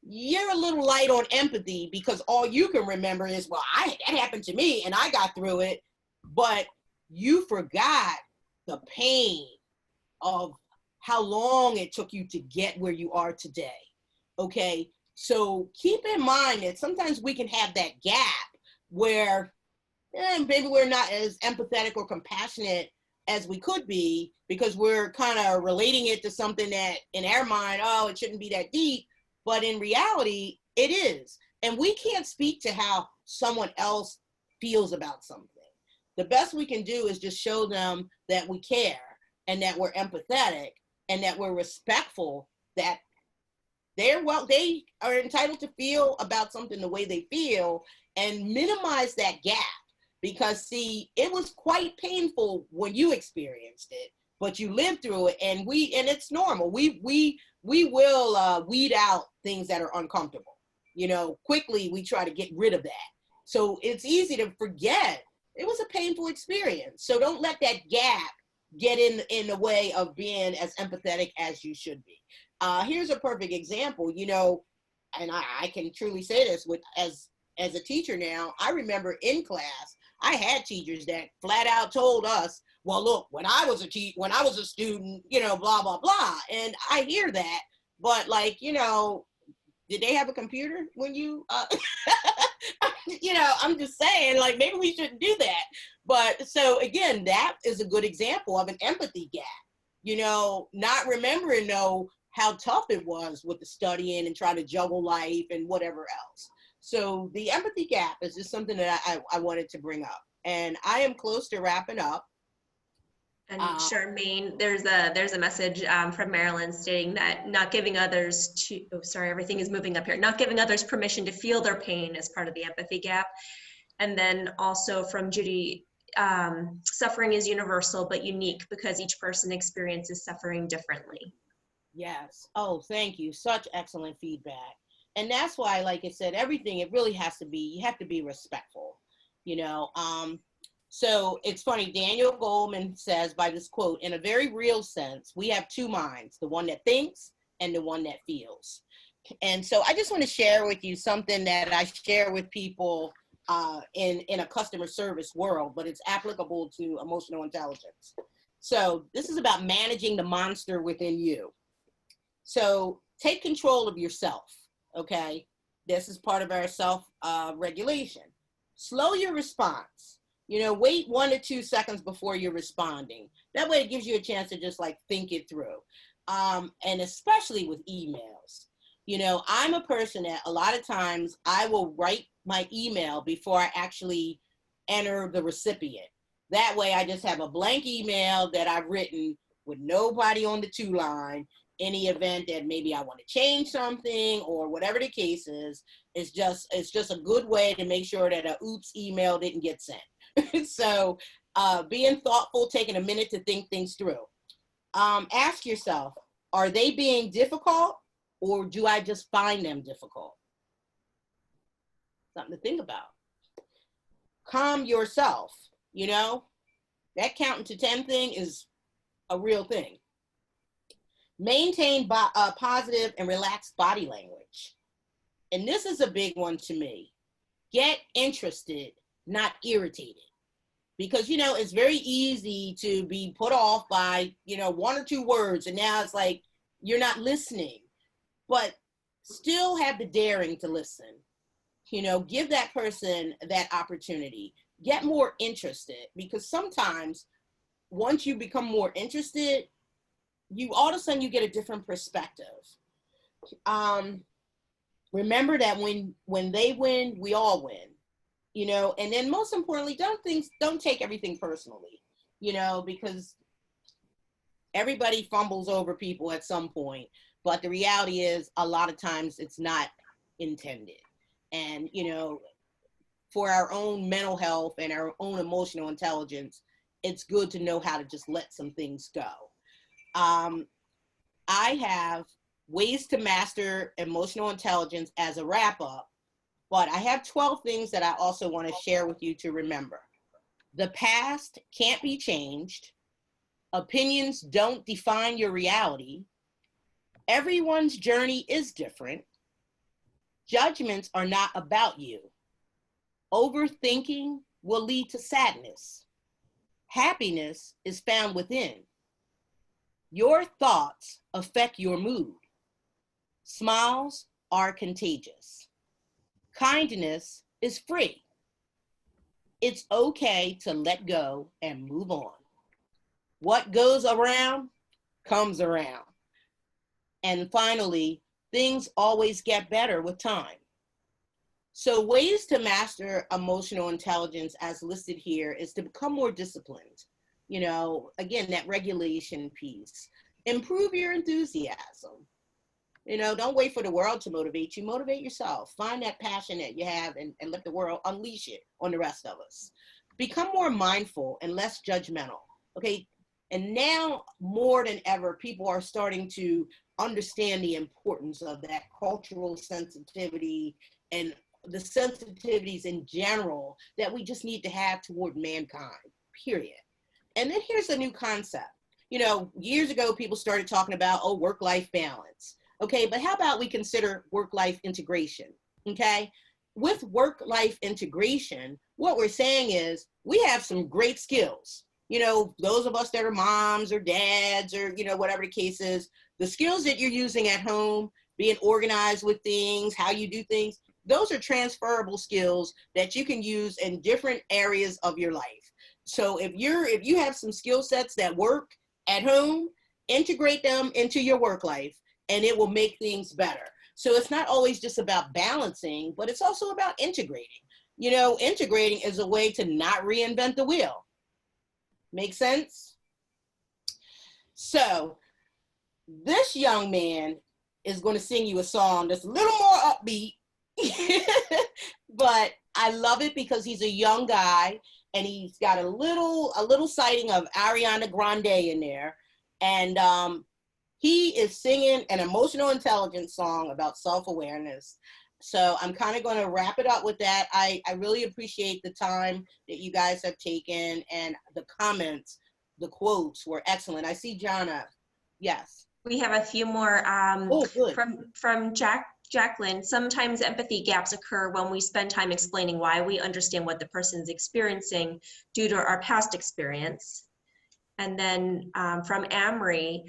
You're a little light on empathy because all you can remember is, well, that happened to me and I got through it, but you forgot the pain of how long it took you to get where you are today, okay? So keep in mind that sometimes we can have that gap where maybe we're not as empathetic or compassionate as we could be because we're kind of relating it to something that in our mind, oh, it shouldn't be that deep, but in reality, it is. And we can't speak to how someone else feels about something. The best we can do is just show them that we care and that we're empathetic and that we're respectful, that they are entitled to feel about something the way they feel, and minimize that gap. Because see, it was quite painful when you experienced it, but you lived through it, and it's normal. We will weed out things that are uncomfortable. You know, quickly we try to get rid of that. So it's easy to forget it was a painful experience. So don't let that gap get in the way of being as empathetic as you should be. Here's a perfect example, you know, and I can truly say this as a teacher now. I remember in class, I had teachers that flat out told us, well, look, when I was a student, you know, blah, blah, blah. And I hear that, but like, you know, did they have a computer when you, you know, I'm just saying, like, maybe we shouldn't do that. But so again, that is a good example of an empathy gap, you know, not remembering how tough it was with the studying and trying to juggle life and whatever else. So the empathy gap is just something that I wanted to bring up. And I am close to wrapping up. And Charmaine, there's a message from Marilyn stating that not giving others everything is moving up here. Not giving others permission to feel their pain is part of the empathy gap. And then also from Judy, suffering is universal but unique because each person experiences suffering differently. Yes. Oh, thank you. Such excellent feedback. And that's why, like I said, everything, it really has to be, you have to be respectful, you know. So it's funny, Daniel Goleman says by this quote, in a very real sense, we have two minds, the one that thinks and the one that feels. And so I just want to share with you something that I share with people in a customer service world, but it's applicable to emotional intelligence. So this is about managing the monster within you. So take control of yourself, okay? This is part of our self-regulation. Slow your response. You know, wait 1 to 2 seconds before you're responding. That way it gives you a chance to just like think it through. And especially with emails. You know, I'm a person that a lot of times I will write my email before I actually enter the recipient. That way I just have a blank email that I've written with nobody on the to line. Any event that maybe I want to change something or whatever the case is, it's just a good way to make sure that a oops email didn't get sent. So being thoughtful, taking a minute to think things through. Ask yourself, are they being difficult or do I just find them difficult? Something to think about. Calm yourself, you know, that counting to 10 thing is a real thing. Maintain positive and relaxed body language. And this is a big one to me. Get interested, not irritated. Because, you know, it's very easy to be put off by, you know, one or two words, and now it's like you're not listening. But still have the daring to listen. You know, give that person that opportunity. Get more interested, because sometimes once you become more interested, you all of a sudden you get a different perspective. Remember that when they win, we all win. You know, and then most importantly, don't take everything personally, you know, because everybody fumbles over people at some point, but the reality is a lot of times it's not intended. And, you know, for our own mental health and our own emotional intelligence, it's good to know how to just let some things go. I have ways to master emotional intelligence as a wrap up. But I have 12 things that I also want to share with you to remember. The past can't be changed. Opinions don't define your reality. Everyone's journey is different. Judgments are not about you. Overthinking will lead to sadness. Happiness is found within. Your thoughts affect your mood. Smiles are contagious. Kindness is free. It's okay to let go and move on. What goes around comes around. And finally, things always get better with time. So ways to master emotional intelligence as listed here is to become more disciplined. You know, again, that regulation piece. Improve your enthusiasm. You know, don't wait for the world to motivate you. Motivate yourself. Find that passion that you have and let the world unleash it on the rest of us. Become more mindful and less judgmental. Okay. And now more than ever, people are starting to understand the importance of that cultural sensitivity and the sensitivities in general that we just need to have toward mankind, period. And then here's a new concept. You know, years ago, people started talking about, oh, work-life balance. Okay, but how about we consider work-life integration, okay? With work-life integration, what we're saying is we have some great skills. You know, those of us that are moms or dads or, you know, whatever the case is, the skills that you're using at home, being organized with things, how you do things, those are transferable skills that you can use in different areas of your life. So if you have some skill sets that work at home, integrate them into your work life, and it will make things better. So it's not always just about balancing, but it's also about integrating. You know, integrating is a way to not reinvent the wheel. Make sense? So this young man is going to sing you a song that's a little more upbeat, but I love it because he's a young guy and he's got a little sighting of Ariana Grande in there. And he is singing an emotional intelligence song about self-awareness. So I'm kind of going to wrap it up with that. I really appreciate the time that you guys have taken, and the comments, the quotes were excellent. I see Jana. Yes. We have a few more from Jacqueline. Sometimes empathy gaps occur when we spend time explaining why we understand what the person's experiencing due to our past experience. And then from Amory,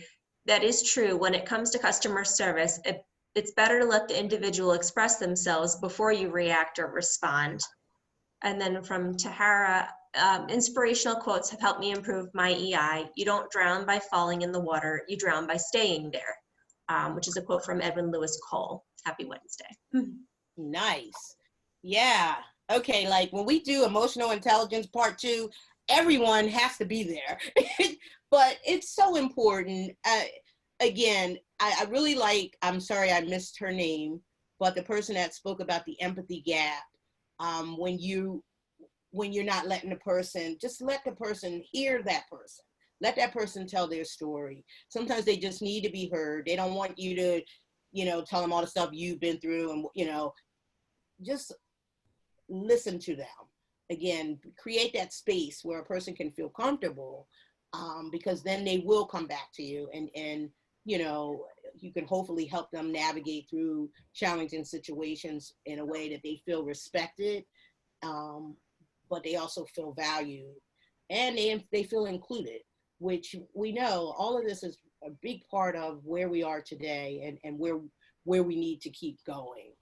that is true. When it comes to customer service, it's better to let the individual express themselves before you react or respond. And then from Tahara, inspirational quotes have helped me improve my EI. You don't drown by falling in the water, you drown by staying there, which is a quote from Edwin Lewis Cole. Happy Wednesday. Nice. Yeah. Okay. Like when we do emotional intelligence part 2, everyone has to be there. But it's so important. Again, I really like, I'm sorry I missed her name, but the person that spoke about the empathy gap, when you're not letting the person, just let the person hear that person. Let that person tell their story. Sometimes they just need to be heard. They don't want you to, tell them all the stuff you've been through and, just listen to them. Again, create that space where a person can feel comfortable, because then they will come back to you and you can hopefully help them navigate through challenging situations in a way that they feel respected, but they also feel valued and they feel included, which we know all of this is a big part of where we are today and where we need to keep going.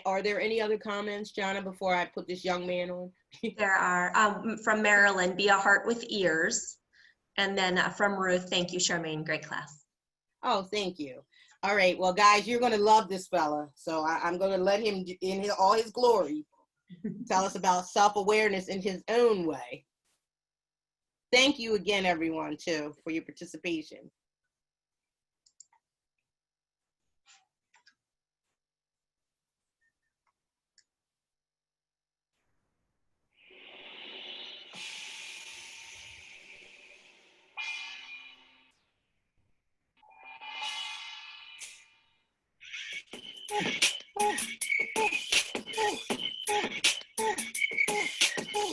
Are there any other comments, Jonna, before I put this young man on? There are, from Marilyn, be a heart with ears. And then from Ruth, thank you, Charmaine, great class. Oh, thank you. All right, well, guys, you're going to love this fella. So I'm going to let him, in all his glory, tell us about self-awareness in his own way. Thank you again, everyone, too, for your participation.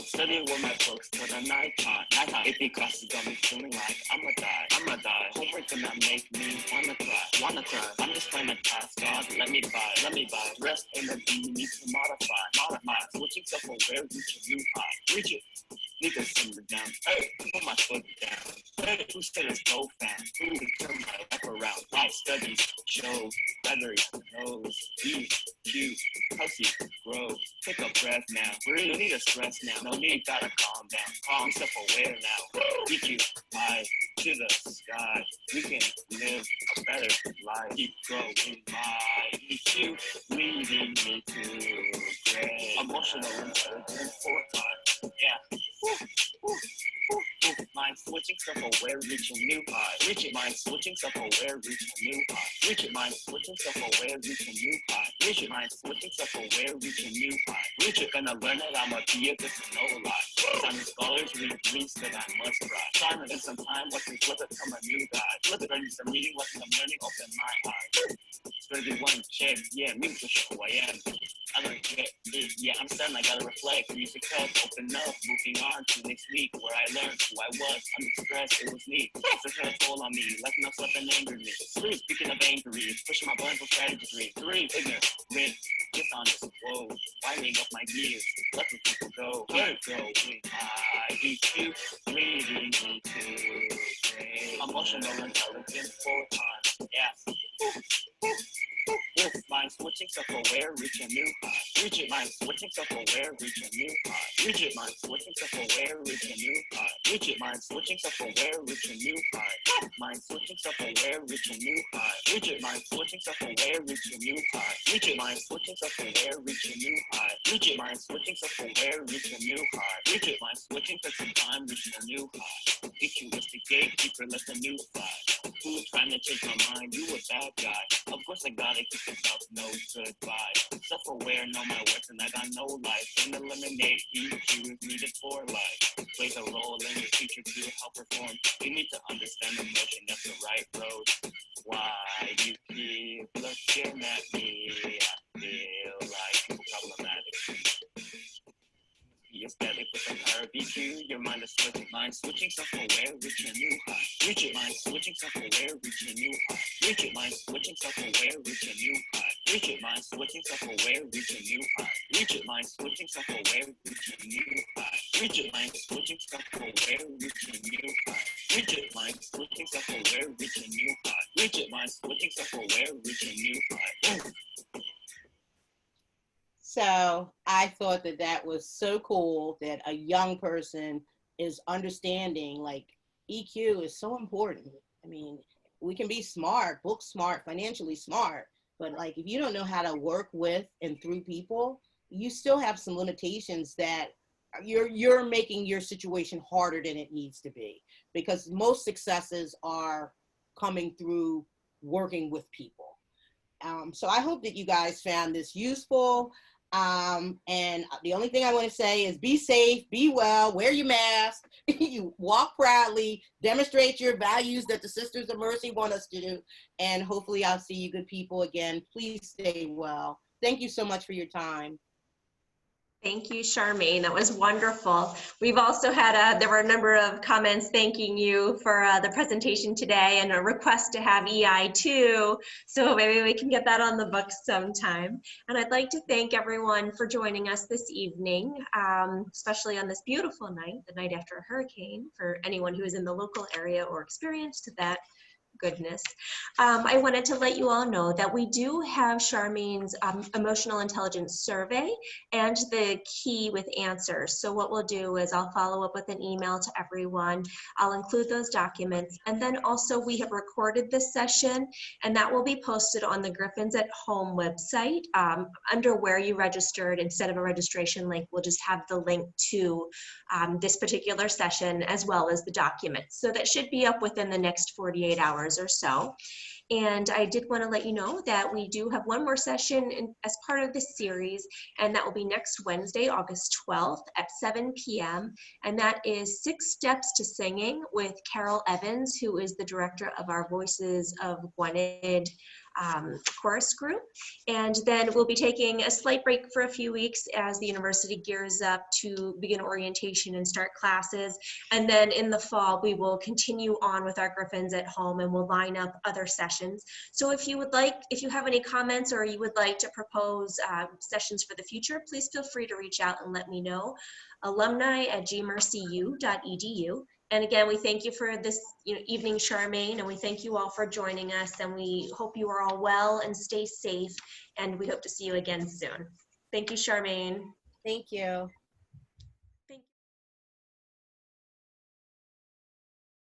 Studying with my books till the nighttime. AP classes got me feeling like I'ma die. Homework gonna make me wanna cry. I'm just playing a task, God, let me buy. Rest in the D, you need to modify. Switching self-aware, reach a new high. Reach it. Nigga simmer down. Hey, put my foot down. Hey, who said it's no fan? Who turn my life around? My studies show battery knows EQ, healthy, grow. Take a breath now. Breathe. No need to stress now. No need, gotta calm down. Calm, self-aware now. EQ, high to the sky. We can live a better life. Keep growing. My EQ leading me to great. Emotional intelligence for time. Yeah. Mind switching self-aware, reach a new high. Reach it, mind switching self-aware, reach a new high. Reach it, mind switching self-aware, reach a new high. Reach it, mind switching self-aware, reach a new high. Reach it, gonna learn it, I'ma be a good to know lie. Some scholars read dreams that I must cry. Silent in some time, watch me flip it from a new guy. Flip it, learning some reading, lesson I'm learning, open my eyes. Study one check, yeah, music will show who I am. I don't get it, yeah, I'm stunned, I gotta reflect. Music help, open up, moving on to next week, where I learned who I was, unexpressed, it was me. Such a toll on me, like enough slept and angered me. Sleep, speaking of angry, pushing my buttons with strategy. 3, ignorant, rich, dishonest, whoa, winding up my gears, letting people go. Keep going, I EQ, leading me to great. Emotional intelligence for time, yeah. Mind switching self-aware, reach a new high. Reach it, mind switching self-aware, reach a new high. Reach it, mind switching self-aware, reach a new high. Reach it, mind switching self-aware, reach a new high. Mind switching self-aware, reach a new high. Reach it, mind switching self-aware, reach a new high. Reach it, mind switching self-aware, reach a new high. Reach it, mind switching self-aware, reach a new high. Reach it, mind switching for some time, reach a new high. EQ is the gatekeeper, let the new fly. Who's trying to take my mind? You a bad guy. Of course I gotta keep myself no goodbye. Self-aware, know my worth, and I got no life. And eliminate EQ is needed for life. Plays a role in your future to help perform. You need to understand the motion, that's the right road. Why you keep looking at me? I feel like problematic. You're steady with the curve, EQ, your mind is switching. Mind switching, self-aware, reach a new high. Reach it, mind switching, self-aware, reach a new high. Reach it, mind switching, self-aware, reach a new high. Reach it, mind switching, self-aware, reach a new high. Reach it, mind switching, self-aware, reach a new high. Reach it, mind switching, self-aware, reach a new high. Reach it, mind switching, self-aware, reach a new high. Reach it, mind switching, self-aware, reach a new high. So I thought that that was so cool that a young person is understanding, like, EQ is so important. I mean, we can be smart, book smart, financially smart, But like, if you don't know how to work with and through people, you still have some limitations that you're making your situation harder than it needs to be, because most successes are coming through working with people. So I hope that you guys found this useful. And the only thing I want to say is be safe, be well, wear your mask, you walk proudly, demonstrate your values that the Sisters of Mercy want us to do. And hopefully I'll see you good people again. Please stay well. Thank you so much for your time. Thank you, Charmaine. That was wonderful. We've also had there were a number of comments thanking you for the presentation today, and a request to have EI too. So maybe we can get that on the books sometime. And I'd like to thank everyone for joining us this evening, especially on this beautiful night, the night after a hurricane, for anyone who is in the local area or experienced that goodness. I wanted to let you all know that we do have Charmaine's emotional intelligence survey and the key with answers. So what we'll do is I'll follow up with an email to everyone. I'll include those documents. And then also we have recorded this session, and that will be posted on the Griffins at Home website under where you registered. Instead of a registration link, we'll just have the link to this particular session as well as the documents. So that should be up within the next 48 hours or so. And I did want to let you know that we do have one more session as part of this series, and that will be next Wednesday, August 12th at 7 p.m. And that is 6 Steps to Singing with Carol Evans, who is the director of our Voices of Gwinnett chorus group. And then we'll be taking a slight break for a few weeks as the university gears up to begin orientation and start classes. And then in the fall, we will continue on with our Griffins at Home, and we'll line up other sessions. So if you have any comments or you would like to propose sessions for the future, please feel free to reach out and let me know. alumni@gmercu.edu. And again, we thank you for this evening, Charmaine, and we thank you all for joining us, and we hope you are all well and stay safe, and we hope to see you again soon. Thank you, Charmaine. Thank you.